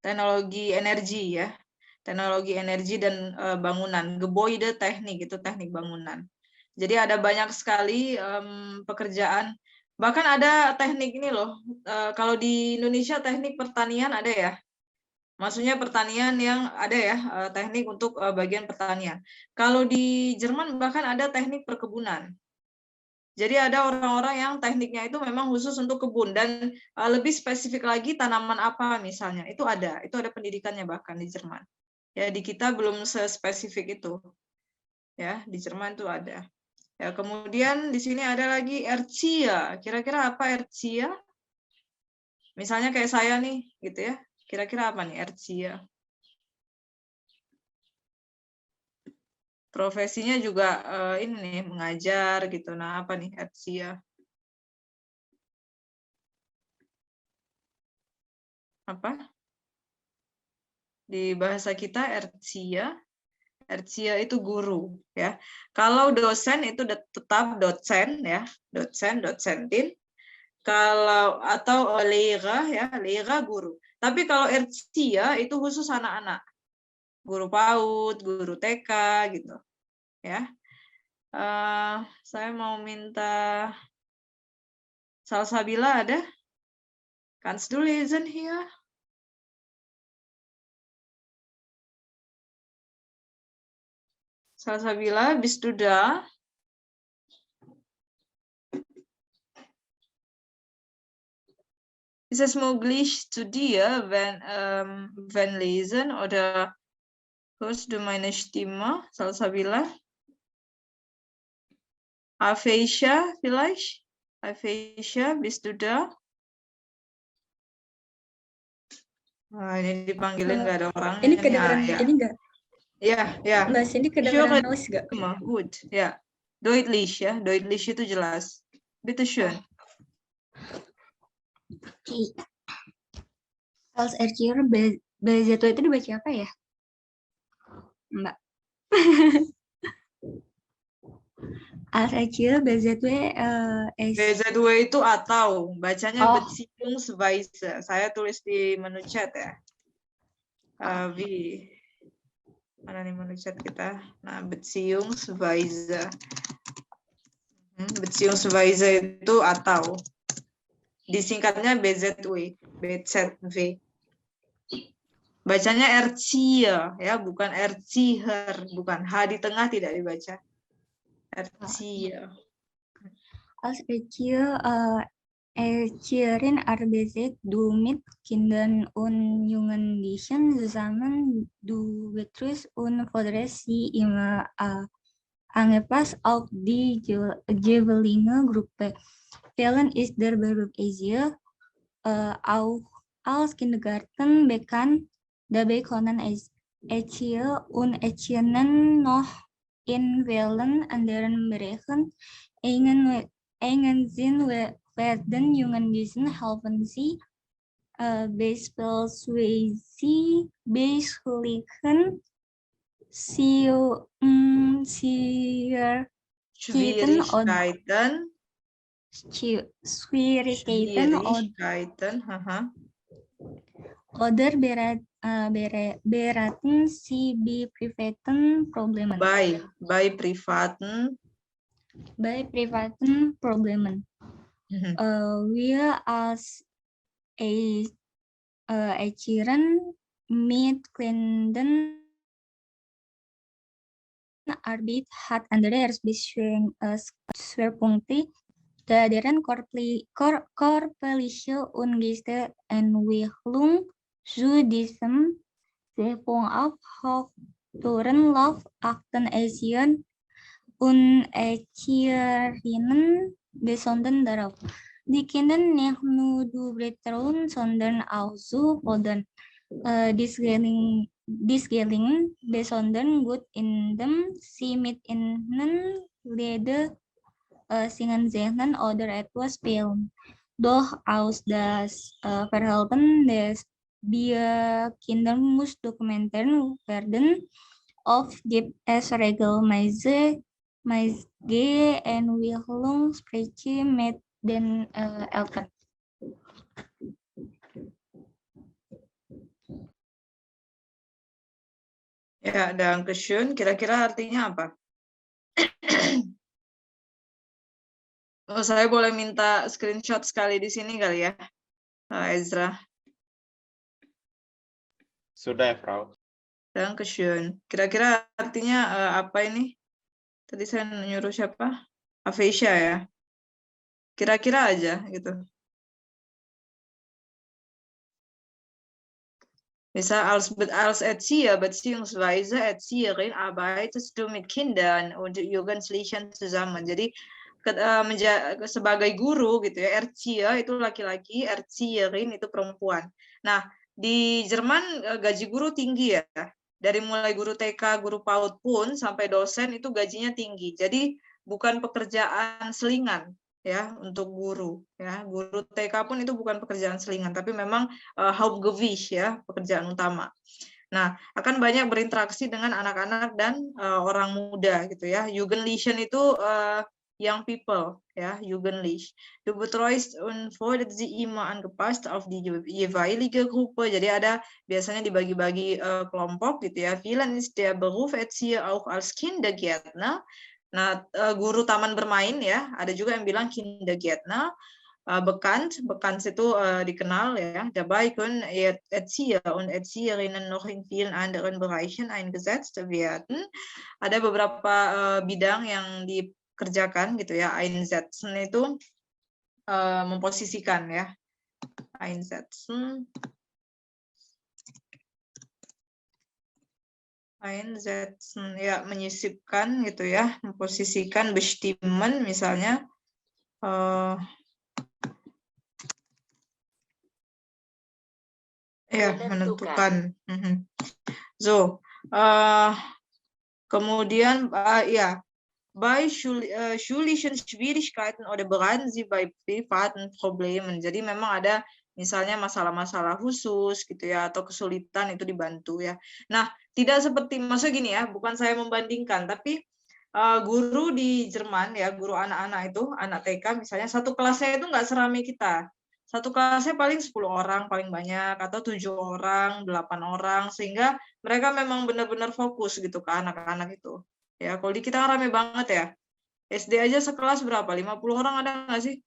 teknologi energi ya, teknologi energi dan bangunan, Gebäudeteknik itu teknik bangunan. Jadi ada banyak sekali pekerjaan, bahkan ada teknik ini loh, kalau di Indonesia teknik pertanian ada ya, maksudnya pertanian yang ada ya, teknik untuk bagian pertanian. Kalau di Jerman bahkan ada teknik perkebunan. Jadi ada orang-orang yang tekniknya itu memang khusus untuk kebun dan lebih spesifik lagi tanaman apa misalnya, itu ada pendidikannya bahkan di Jerman. Ya di kita belum sespesifik itu. Ya di Jerman itu ada. Ya kemudian di sini ada lagi Erzieher. Kira-kira apa Erzieher? Misalnya kayak saya nih, gitu ya. Kira-kira apa nih Erzieher? Profesinya juga ini nih, mengajar gitu. Nah, apa nih Erzieher? Apa? Di bahasa kita Erzieher itu guru ya. Kalau dosen itu tetap dosen ya, dosentin. Kalau atau Lehrer ya, Lehrer guru. Tapi kalau Erzieher itu khusus anak-anak. Guru PAUD, guru TK gitu. Ya. Saya mau minta Salsabila ada? Kannst du lesen hier? Salsabila, bist du da? Ist es möglich zu dir, wenn lesen oder hörst du meine Stimme, Salsabila? Afeisha vielleicht? Aphasia, bist du da? Nah, ini dipanggilin nggak ada orang. Ini kedengeran ini enggak? Ya, ya. Mbak Cindy kedengeran noise enggak? Gut, ya. Deutlich ya, deutlich itu jelas. Bitte schön. Okay. Als Ercier BZ2 itu dibaca apa ya? Mbak. Als Ercier BZ2 BZ2 itu atau, bacanya beziehungsweise. Saya tulis di menu chat ya. Mana nih menu chat kita? Nah, beziehungsweise. Beziehungsweise itu atau. Disingkatnya BZW. BZW. Bacanya Erzieher ya, bukan Erzieher, bukan H di tengah tidak dibaca. Erzieher. Als Ercier Erzieherin arbeitet du mit Kindern und Jugendlichen zusammen. Du betrüst und forderst sie immer angepasst auf die jeweilige Gruppe. Vielen ist der Beruf Erzieher auch als Kindergarten bekannt. Dabei können Erzieher und Erzieherinnen noch in vielen anderen Bereichen engen Sinn werden Jugendlichen helfen sie beispielsweise beschäftigen Schwierigkeiten oder beraten sie bei privaten Problemen. Wir als Erzieherinnen mit Kindern Arbeit hat andere Schwerpunkte, deren körperliche und geistige Entwicklung zu diesem Zeitpunkt auf hochtouren Lauf achten Erziehern und Erzieherinnen besonders darauf, die Kinder nicht nur zu betreuen, sondern auch zu fordern. Dies gelingt besonders gut, indem sie mit ihnen Lieder singen oder etwas spielen. Doch aus das Verhalten der Kinder muss dokumentiert werden. Oft gibt es regelmäßige Entwicklungsgespräche mit den Eltern. Ya, Dankeschön. Kira-kira artinya apa? Oh, saya boleh minta screenshot sekali di sini kali ya, Ezra. Sudah ya, Frau. Dankeschön. Kira-kira artinya apa ini? Tadi saya nyuruh siapa? Aphasia ya. Kira-kira aja gitu. Misal als Erzieher bzw. Erzieherin arbeitest du mit Kindern und Jugendlichen zusammen. Jadi sebagai guru gitu ya, Erzieher itu laki-laki, Erzieherin itu perempuan. Nah, di Jerman gaji guru tinggi ya. Dari mulai guru TK, guru PAUD pun sampai dosen itu gajinya tinggi. Jadi bukan pekerjaan selingan ya untuk guru ya. Guru TK pun itu bukan pekerjaan selingan, tapi memang Hauptgewicht ya, pekerjaan utama. Nah, akan banyak berinteraksi dengan anak-anak dan orang muda gitu ya. Jugendlichen itu young people ya, Jugendlich. Du betreust und fordert sie immer angepasst auf die jeweilige Gruppe. Jadi ada biasanya dibagi-bagi kelompok gitu ya. Vielen ist der Beruf Erzieher auch als Kindergärtner. Nah, guru taman bermain ya, ada juga yang bilang Kindergärtner. Bekannt itu dikenal ya. Dabei können Erzieher und Erzieherinnen noch in vielen anderen Bereichen eingesetzt werden. Ada beberapa bidang yang dikerjakan gitu ya. Einsetzen itu memposisikan ya. Einsetzen ya, menyisipkan gitu ya, memposisikan, bestimmen misalnya. ya, menentukan. So, kemudian ya, bei schulischen Schwierigkeiten oder beraten Sie bei privaten Problemen. Jadi memang ada misalnya masalah-masalah khusus gitu ya, atau kesulitan itu dibantu ya. Nah, tidak seperti, maksudnya gini ya, bukan saya membandingkan, tapi guru di Jerman ya, guru anak-anak itu, anak TK misalnya, satu kelasnya itu nggak seramai kita. Satu kelasnya paling 10 orang paling banyak, atau 7 orang, 8 orang, sehingga mereka memang benar-benar fokus gitu ke anak-anak itu. Ya, kalau di kita kan rame banget ya. SD aja sekelas berapa? 50 orang ada nggak sih?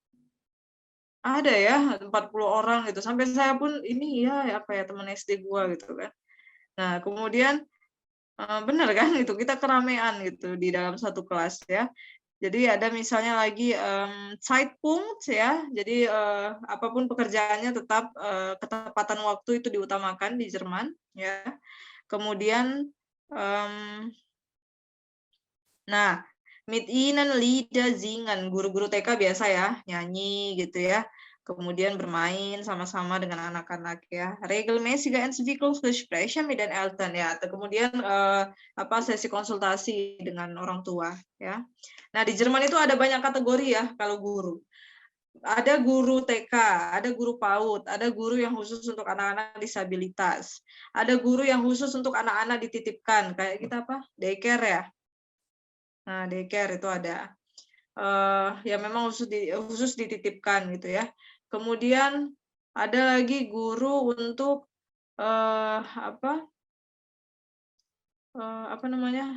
Ada ya, 40 orang gitu. Sampai saya pun ini ya apa ya, teman SD gua gitu kan. Nah, kemudian benar kan itu kita keramaian gitu di dalam satu kelas ya. Jadi ada misalnya lagi Zeitpunkt ya. Jadi apapun pekerjaannya tetap ketepatan waktu itu diutamakan di Jerman ya. Kemudian nah, mit ihnen Lieder singen, guru-guru TK biasa ya, nyanyi gitu ya. Kemudian bermain sama-sama dengan anak-anak ya. Regelmäßige Entwicklungsgespräche mit den Eltern ya. Atau kemudian sesi konsultasi dengan orang tua ya. Nah, di Jerman itu ada banyak kategori ya kalau guru. Ada guru TK, ada guru PAUD, ada guru yang khusus untuk anak-anak disabilitas. Ada guru yang khusus untuk anak-anak dititipkan, kayak kita apa? Daycare ya. Nah, daycare itu ada. Ya memang khusus dititipkan gitu ya. Kemudian ada lagi guru untuk apa namanya?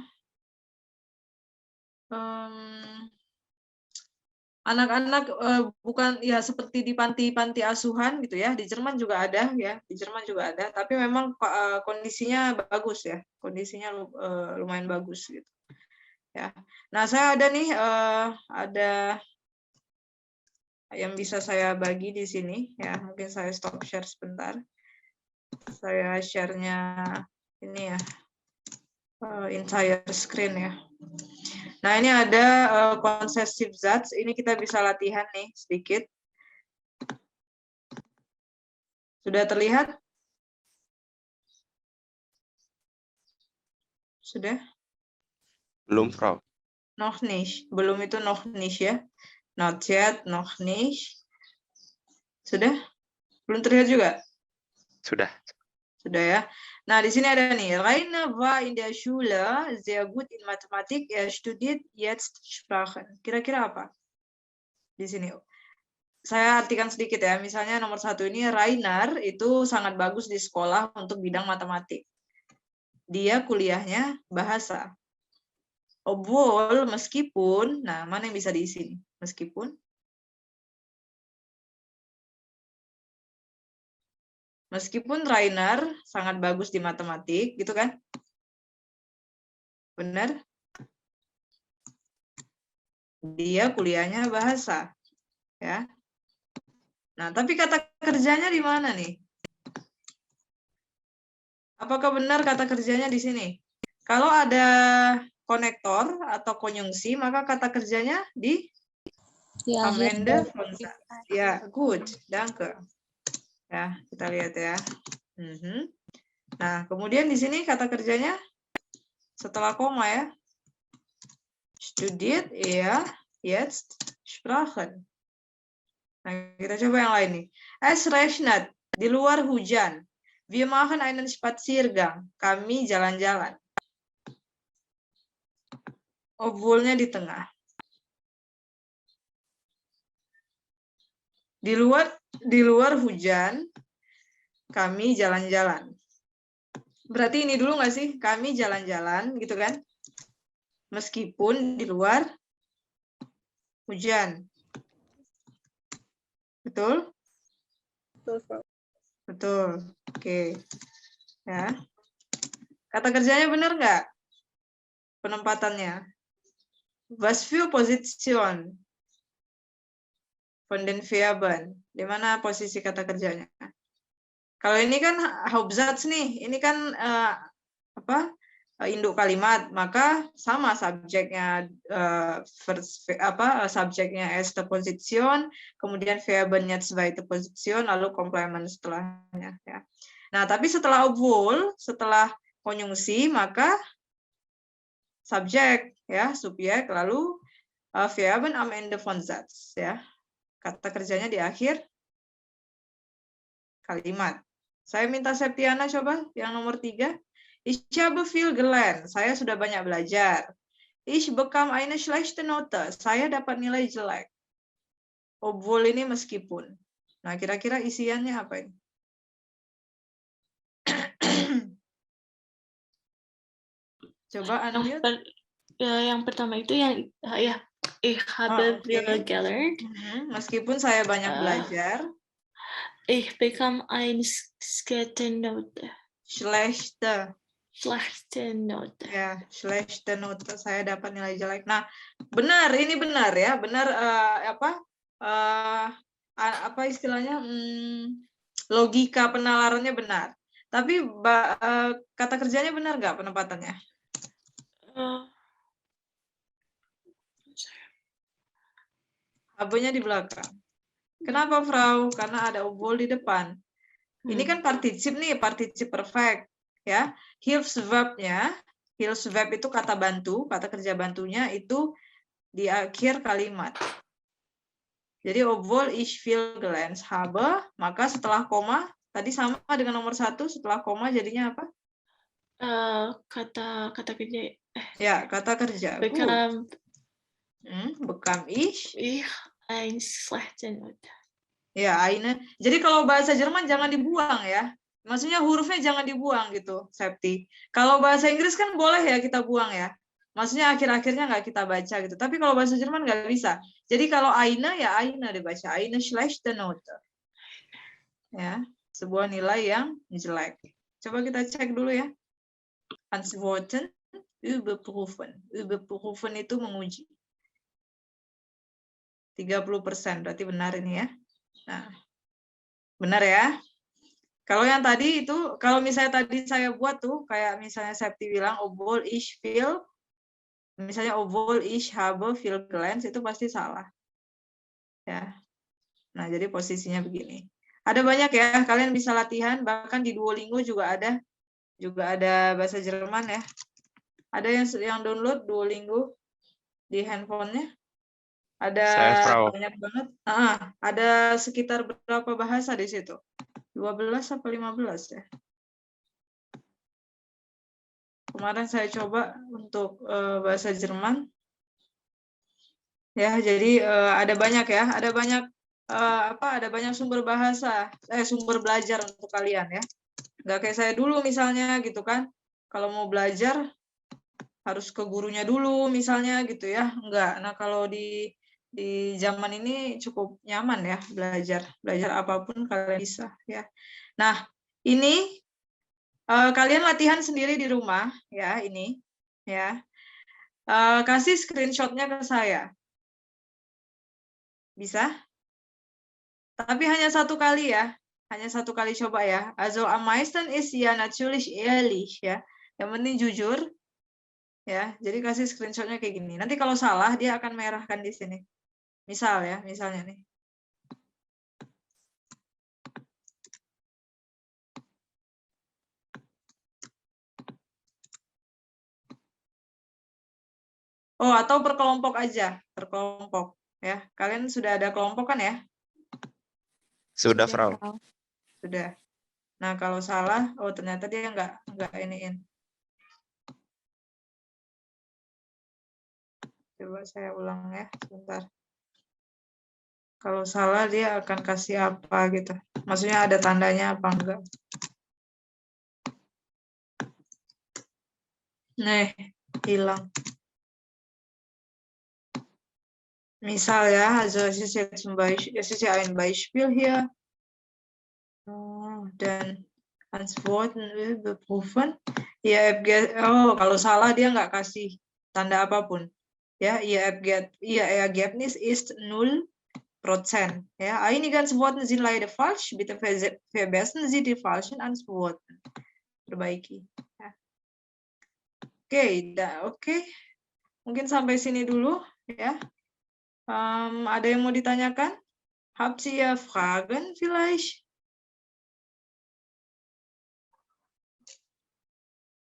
Anak-anak bukan ya seperti di panti asuhan gitu ya. Di Jerman juga ada ya. Di Jerman juga ada, tapi memang kondisinya bagus ya. Kondisinya lumayan bagus gitu. Ya. Nah, saya ada nih ada yang bisa saya bagi di sini ya. Mungkin saya stop share sebentar. Saya share-nya ini ya, entire screen ya. Nah, ini ada possessive Satz. Ini kita bisa latihan nih sedikit. Sudah terlihat? Sudah? Belum, Frau. Noch nicht. Belum itu noch nicht ya. Not yet, noch nicht. Sudah? Belum terlihat juga? Sudah. Sudah ya. Nah, di sini ada nih. Rainer war in der Schule sehr gut in Mathematik. Er studiert jetzt Sprachen. Kira-kira apa? Di sini. Saya artikan sedikit ya. Misalnya nomor 1 ini, Rainer itu sangat bagus di sekolah untuk bidang matematik. Dia kuliahnya bahasa. Obwohl, meskipun, nah mana yang bisa diisi? Meskipun. Meskipun Rainer sangat bagus di matematik, gitu kan? Benar? Dia kuliahnya bahasa. Ya. Nah, tapi kata kerjanya di mana nih? Apakah benar kata kerjanya di sini? Kalau ada konektor atau konjungsi, maka kata kerjanya di am Ende von Satz. Ya, good, danke. Ya, kita lihat ya. Nah, kemudian di sini kata kerjanya setelah koma ya. Studiert er jetzt Sprachen. Nah, kita coba yang lain nih. Es regnet, di luar hujan. Wir machen einen Spaziergang. Kami jalan-jalan. Obwohl-nya di tengah. Di luar hujan, kami jalan-jalan. Berarti ini dulu nggak sih? Kami jalan-jalan, gitu kan? Meskipun di luar hujan. Betul? Betul. Oke. Ya. Kata kerjanya benar nggak? Penempatannya. Was für Position von den Verben. Di mana posisi kata kerjanya? Kalau ini kan Hauptsatz nih. Ini kan induk kalimat, maka sama subjeknya subjeknya erste Position, kemudian verbnya zweite Position, lalu komplement setelahnya ya. Nah, tapi setelah obwohl, setelah konjungsi, maka subjek ya, subjek, lalu Verben am Ende von Satz ya. Kata kerjanya di akhir kalimat. Saya minta Septiana coba yang nomor 3. Ich habe viel gelernt. Saya sudah banyak belajar. Ich bekam eine schlechte Note. Saya dapat nilai jelek. Obwohl ini meskipun. Nah, kira-kira isiannya apa ini? Coba unmute. Yang pertama itu yang ya, ich habe viel gelernt. Meskipun saya banyak belajar. Ich bekam eine schlechte Note. Schlechte Note. Ya, schlechte Note. Saya dapat nilai jelek. Nah, benar, ini benar ya, benar apa istilahnya? Logika penalarannya benar. Tapi kata kerjanya benar nggak penempatannya? Habe-nya di belakang. Kenapa, Frau? Karena ada obwohl di depan. Ini kan partisip nih, partisip perfect. Ya, Hilfsverb-nya, Hilfsverb itu kata bantu, kata kerja bantunya itu di akhir kalimat. Jadi obwohl ich viel gelernt habe, maka setelah koma, tadi sama dengan nomor 1, setelah koma jadinya apa? Kata kerja. Ya, kata kerja. Bekam ich eine schlechte Note. Ya, eine. Jadi kalau bahasa Jerman jangan dibuang ya. Maksudnya hurufnya jangan dibuang gitu, Septi. Kalau bahasa Inggris kan boleh ya kita buang ya. Maksudnya akhir-akhirnya nggak kita baca gitu. Tapi kalau bahasa Jerman nggak bisa. Jadi kalau eine ya eine dibaca. Eine schlechte Note. Ya, sebuah nilai yang jelek. Coba kita cek dulu ya. Antworten, überprüfen. Überprüfen itu menguji. 30%, berarti benar ini ya. Nah, benar ya. Kalau yang tadi itu, kalau misalnya tadi saya buat tuh, kayak misalnya Septi bilang, obwohl ich viel, misalnya obwohl ich habe viel gelernt, itu pasti salah. Ya. Nah, jadi posisinya begini. Ada banyak ya, kalian bisa latihan, bahkan di Duolingo juga ada bahasa Jerman ya. Ada yang download Duolingo di handphonenya. Ada banyak banget. Ada sekitar berapa bahasa di situ? 12 atau 15 ya. Kemarin saya coba untuk bahasa Jerman. Ya, jadi ada banyak ya, ada banyak sumber bahasa, sumber belajar untuk kalian ya. Nggak kayak saya dulu misalnya gitu kan. Kalau mau belajar harus ke gurunya dulu misalnya gitu ya. Enggak. Nah, kalau di zaman ini cukup nyaman ya belajar apapun kalian bisa ya. Nah, ini kalian latihan sendiri di rumah ya, ini ya. Kasih screenshotnya ke saya. Bisa? Tapi hanya 1 kali ya. Hanya 1 kali coba ya. Also am meisten ist ja natürlich ehrlich ya. Yang penting jujur. Ya, jadi kasih screenshotnya kayak gini. Nanti kalau salah dia akan merahkan di sini. Misal ya, misalnya nih. Oh, atau per kelompok aja, per kelompok ya. Kalian sudah ada kelompok kan ya? Sudah, Frau. Sudah. Nah, kalau salah, oh ternyata dia nggak iniin. Coba saya ulang ya, sebentar. Kalau salah dia akan kasih apa gitu. Maksudnya ada tandanya apa enggak. Nih, hilang. Misal ya, also es ist ja ein Beispiel hier. Dan Antworten überprüfen. Ya, kalau salah dia nggak kasih tanda apapun. Ya, ihr Ergebnis ist 0%. Ja, einige Antworten sind leider falsch. Bitte verbessern Sie die falschen Antworten. Perbaiki. Ya. Oke. Mungkin sampai sini dulu ya. Ada yang mau ditanyakan? Habt ihr Fragen vielleicht?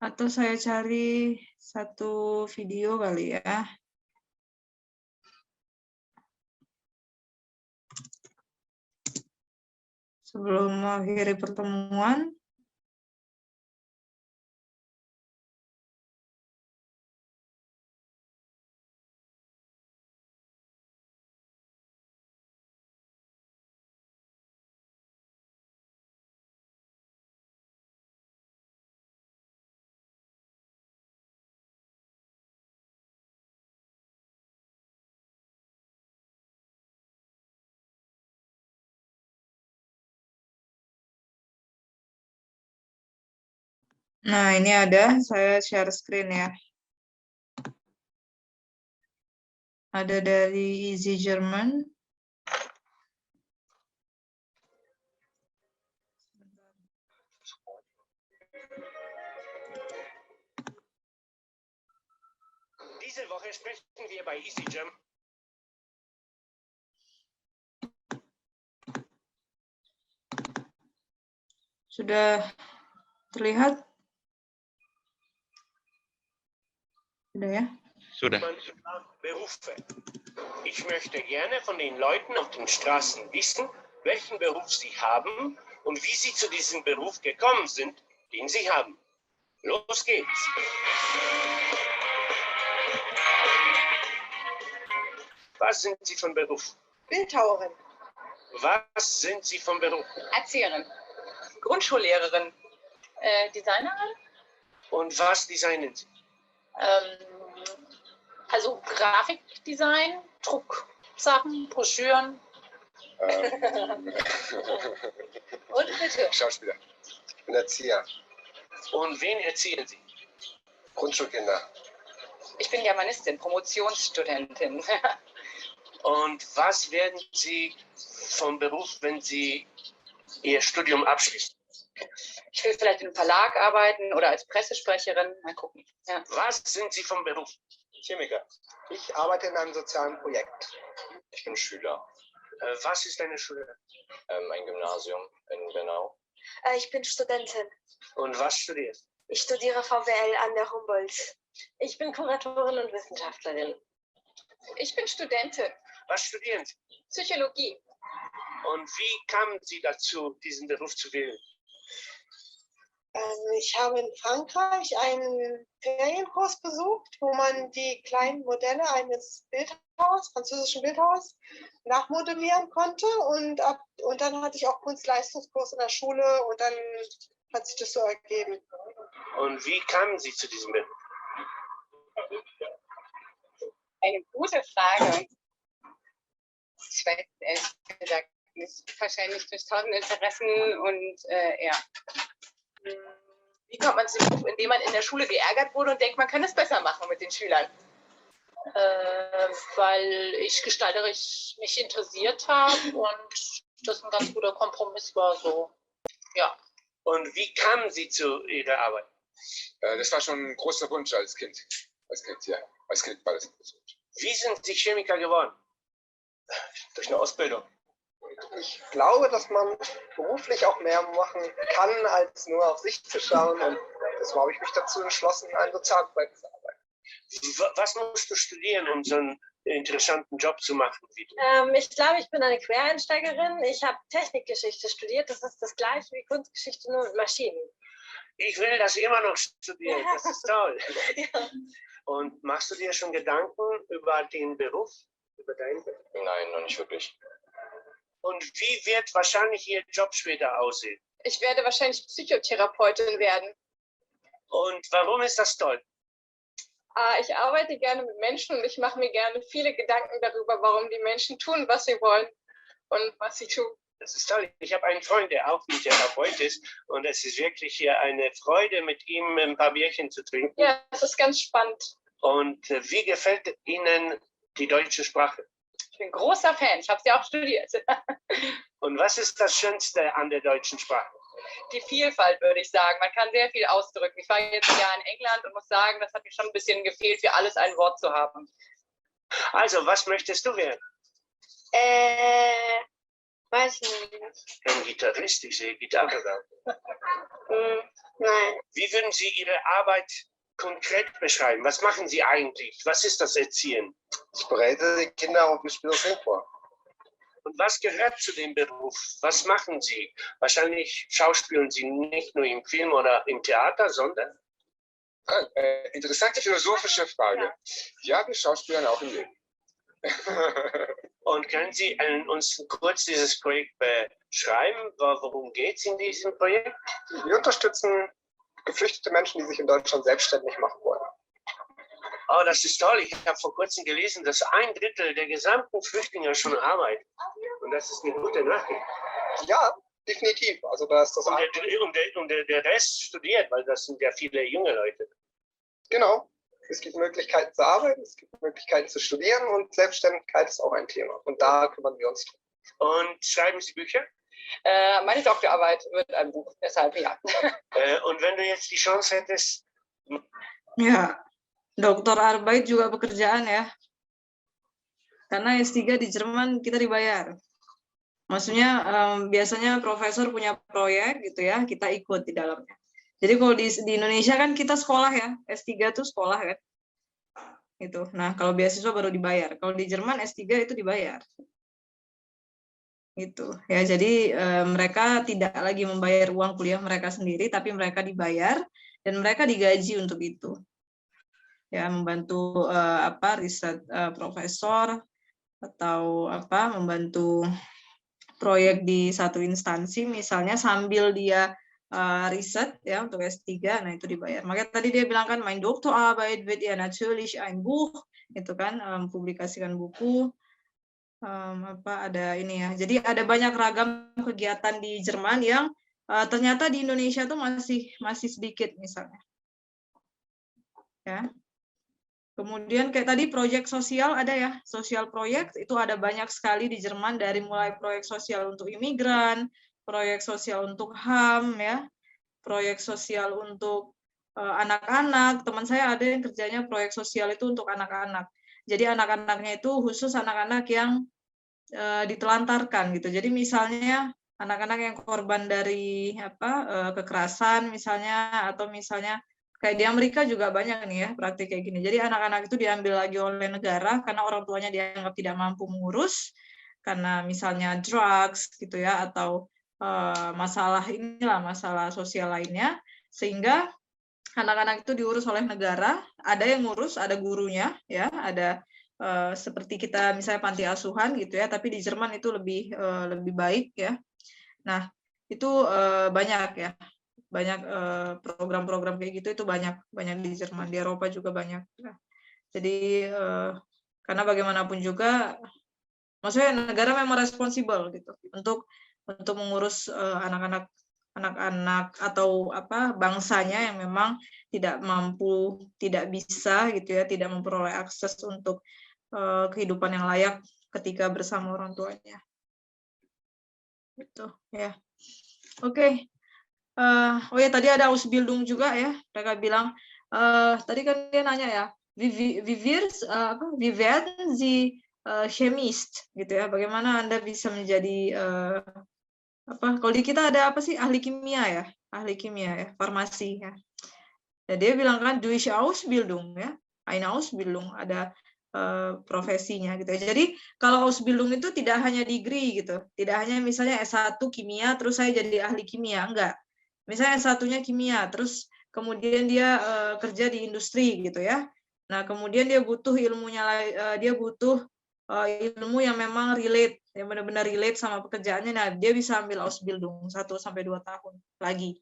Atau saya cari satu video kali ya. Sebelum mengakhiri pertemuan. Nah, ini ada, saya share screen ya. Ada dari Easy German. Diese Woche sprechen wir bei Easy German. Sudah terlihat? Sudah ya? Sudah. Berufe. Ich möchte gerne von den Leuten auf den Straßen wissen, welchen Beruf sie haben und wie sie zu diesem Beruf gekommen sind, den sie haben. Los geht's. Was sind Sie von Beruf? Bildhauerin, Was sind Sie von Beruf? Erzieherin, Grundschullehrerin, Designerin, Und was designen Sie? also Grafikdesign, Drucksachen, Broschüren. Und bitte. Schauspieler. Ich bin Erzieher. Und wen erziehen Sie? Grundschulkinder. Ich bin Germanistin, Promotionsstudentin. Und was werden Sie vom Beruf, wenn Sie Ihr Studium abschließen? Ich will vielleicht im Verlag arbeiten oder als Pressesprecherin. Mal gucken. Ja. Was sind Sie vom Beruf? Chemiker. Ich arbeite in einem sozialen Projekt. Ich bin Schüler, Was ist eine Schule? ein Gymnasium in Bernau. Ich bin Studentin. Und was studierst? Ich studiere VWL an der Humboldt. Ich bin Kuratorin und Wissenschaftlerin. Ich bin Studentin, Was studieren Sie? Psychologie. Und wie kamen Sie dazu, diesen Beruf zu wählen? Ich habe in Frankreich einen Ferienkurs besucht, wo man die kleinen Modelle eines Bildhauers, französischen Bildhauers, nachmodellieren konnte. Und dann hatte ich auch Kunstleistungskurs in der Schule und dann hat sich das so ergeben. Und wie kamen Sie zu diesem Beruf? Eine gute Frage. Ich weiß ehrlich gesagt nicht, wahrscheinlich durch tausend Interessen und ja. Wie kommt man zum Beruf, indem man in der Schule geärgert wurde und denkt, man kann es besser machen mit den Schülern? Weil ich gestalterisch mich interessiert habe und das ein ganz guter Kompromiss war. So. Ja. Und wie kamen Sie zu Ihrer Arbeit? Das war schon ein großer Wunsch als Kind. Als Kind war das ein großer Wunsch. Wie sind Sie Chemiker geworden? Durch eine Ausbildung. Ich glaube, dass man beruflich auch mehr machen kann, als nur auf sich zu schauen. Und deshalb habe ich mich dazu entschlossen, ein Sozialprojekt zu arbeiten. Was musst du studieren, um so einen interessanten Job zu machen wie du? Ich glaube, ich bin eine Quereinsteigerin. Ich habe Technikgeschichte studiert. Das ist das gleiche wie Kunstgeschichte, nur mit Maschinen. Ich will das immer noch studieren. Ja. Das ist toll. Ja. Und machst du dir schon Gedanken über den Beruf? Über deinen Beruf? Nein, noch nicht wirklich. Und wie wird wahrscheinlich Ihr Job später aussehen? Ich werde wahrscheinlich Psychotherapeutin werden. Und warum ist das toll? Ich arbeite gerne mit Menschen und ich mache mir gerne viele Gedanken darüber, warum die Menschen tun, was sie wollen und was sie tun. Das ist toll. Ich habe einen Freund, der auch ein Therapeut ist. Und es ist wirklich hier eine Freude, mit ihm ein paar Bierchen zu trinken. Ja, das ist ganz spannend. Und wie gefällt Ihnen die deutsche Sprache? Ich bin großer Fan. Ich habe sie auch studiert. Und was ist das Schönste an der deutschen Sprache? die Vielfalt, würde ich sagen. Man kann sehr viel ausdrücken. Ich war jetzt ein Jahr in England und muss sagen, das hat mir schon ein bisschen gefehlt, für alles ein Wort zu haben. Also, was möchtest du werden? Weiß nicht. Ein Gitarrist, ich sehe Gitarre da. Nein. Wie würden Sie Ihre Arbeit konkret beschreiben? Was machen Sie eigentlich? Was ist das Erziehen? Ich bereite die Kinder auf ein Spielsing vor. Und was gehört zu dem Beruf? Was machen Sie? Wahrscheinlich schauspielen Sie nicht nur im Film oder im Theater, sondern? Interessante philosophische Frage. Ja, wir schauspielern auch im Leben. Und können Sie uns kurz dieses Projekt beschreiben? Worum geht es in diesem Projekt? Wir unterstützen geflüchtete Menschen, die sich in Deutschland selbstständig machen wollen. Oh, das ist toll. Ich habe vor kurzem gelesen, dass 1/3 der gesamten Flüchtlinge schon arbeiten. Und das ist eine gute Nachricht. Ja, definitiv. Also da ist das und der Rest studiert, weil das sind ja viele junge Leute. Genau. Es gibt Möglichkeiten zu arbeiten, es gibt Möglichkeiten zu studieren und Selbstständigkeit ist auch ein Thema. Und da kümmern wir uns drum. Und schreiben Sie Bücher? Meine Doktorarbeit wird ein Buch, deshalb ja. Und wenn du jetzt die Chance hättest? Ya, doktorarbeit juga pekerjaan ya. Karena S3 di Jerman kita dibayar. Maksudnya biasanya profesor punya proyek gitu ya, kita ikut di dalamnya. Jadi kalau di Indonesia kan kita sekolah ya, S3 tuh sekolah kan. Gitu. Nah, kalau beasiswa baru dibayar. Kalau di Jerman S3 itu dibayar. Gitu. Ya, jadi mereka tidak lagi membayar uang kuliah mereka sendiri, tapi mereka dibayar dan mereka digaji untuk itu. Ya, membantu riset profesor atau membantu proyek di satu instansi misalnya sambil dia riset ya untuk S3, nah itu dibayar. Makanya tadi dia bilang kan, mein Doktorarbeit wird ja natürlich ein Buch, itu kan publikasikan buku, ada ini ya. Jadi ada banyak ragam kegiatan di Jerman yang ternyata di Indonesia tuh masih sedikit misalnya. Ya. Kemudian kayak tadi proyek sosial ada ya, sosial proyek itu ada banyak sekali di Jerman, dari mulai proyek sosial untuk imigran, proyek sosial untuk HAM ya, proyek sosial untuk anak-anak. Teman saya ada yang kerjanya proyek sosial itu untuk anak-anak. Jadi anak-anaknya itu khusus anak-anak yang ditelantarkan gitu. Jadi misalnya anak-anak yang korban dari kekerasan misalnya, atau misalnya kayak di Amerika juga banyak nih ya praktik kayak gini. Jadi anak-anak itu diambil lagi oleh negara karena orang tuanya dianggap tidak mampu mengurus karena misalnya drugs gitu ya, atau masalah sosial lainnya, sehingga anak-anak itu diurus oleh negara. Ada yang ngurus, ada gurunya ya, ada seperti kita misalnya panti asuhan gitu ya, tapi di Jerman itu lebih baik ya. Nah itu banyak ya, banyak program-program kayak gitu, itu banyak di Jerman. Di Eropa juga banyak ya. Jadi karena bagaimanapun juga maksudnya negara memang responsibel gitu untuk mengurus anak-anak atau bangsanya yang memang tidak mampu, tidak bisa gitu ya, tidak memperoleh akses untuk kehidupan yang layak ketika bersama orang tuanya. Gitu ya. Oke. Oh ya, tadi ada Ausbildung juga ya. Mereka bilang tadi kan dia nanya ya, wie werden Sie Chemist gitu ya. Bagaimana Anda bisa menjadi kalau di kita ada apa sih, ahli kimia ya, farmasi ya. Dan dia bilang kan durch Ausbildung ya, eine Ausbildung, ada profesinya gitu ya. Jadi kalau Ausbildung itu tidak hanya degree gitu, tidak hanya misalnya S1 kimia terus saya jadi ahli kimia, enggak. Misalnya S1-nya kimia terus kemudian dia kerja di industri gitu ya. Nah, kemudian dia butuh ilmunya, dia butuh ilmu yang memang relate, yang benar-benar relate sama pekerjaannya. Nah, dia bisa ambil Ausbildung 1-2 tahun lagi.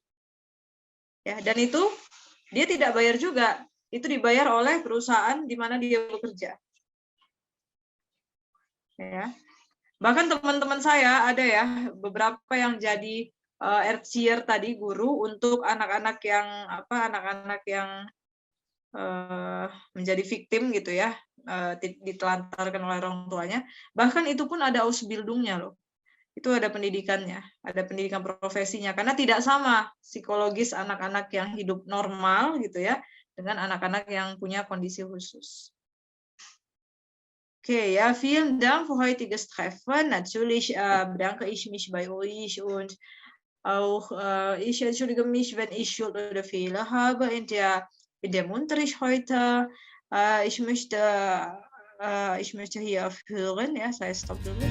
Ya, dan itu dia tidak bayar juga. Itu dibayar oleh perusahaan di mana dia bekerja. Ya. Bahkan teman-teman saya ada ya, beberapa yang jadi Erzieher tadi, guru untuk anak-anak yang menjadi victim gitu ya, ditelantarkan oleh orang tuanya. Bahkan itu pun ada Ausbildungnya loh. itu ada pendidikannya, ada pendidikan profesinya, karena tidak sama psikologis anak-anak yang hidup normal gitu ya dengan anak-anak yang punya kondisi khusus. Okay, ja, vielen Dank für heutiges Treffen. Natürlich bedanke ich mich bei euch und auch ich entschuldige mich, wenn ich Schuld oder Fehler habe in dem Unterricht heute. Ich möchte hier aufhören. Ja, saya stop dulu.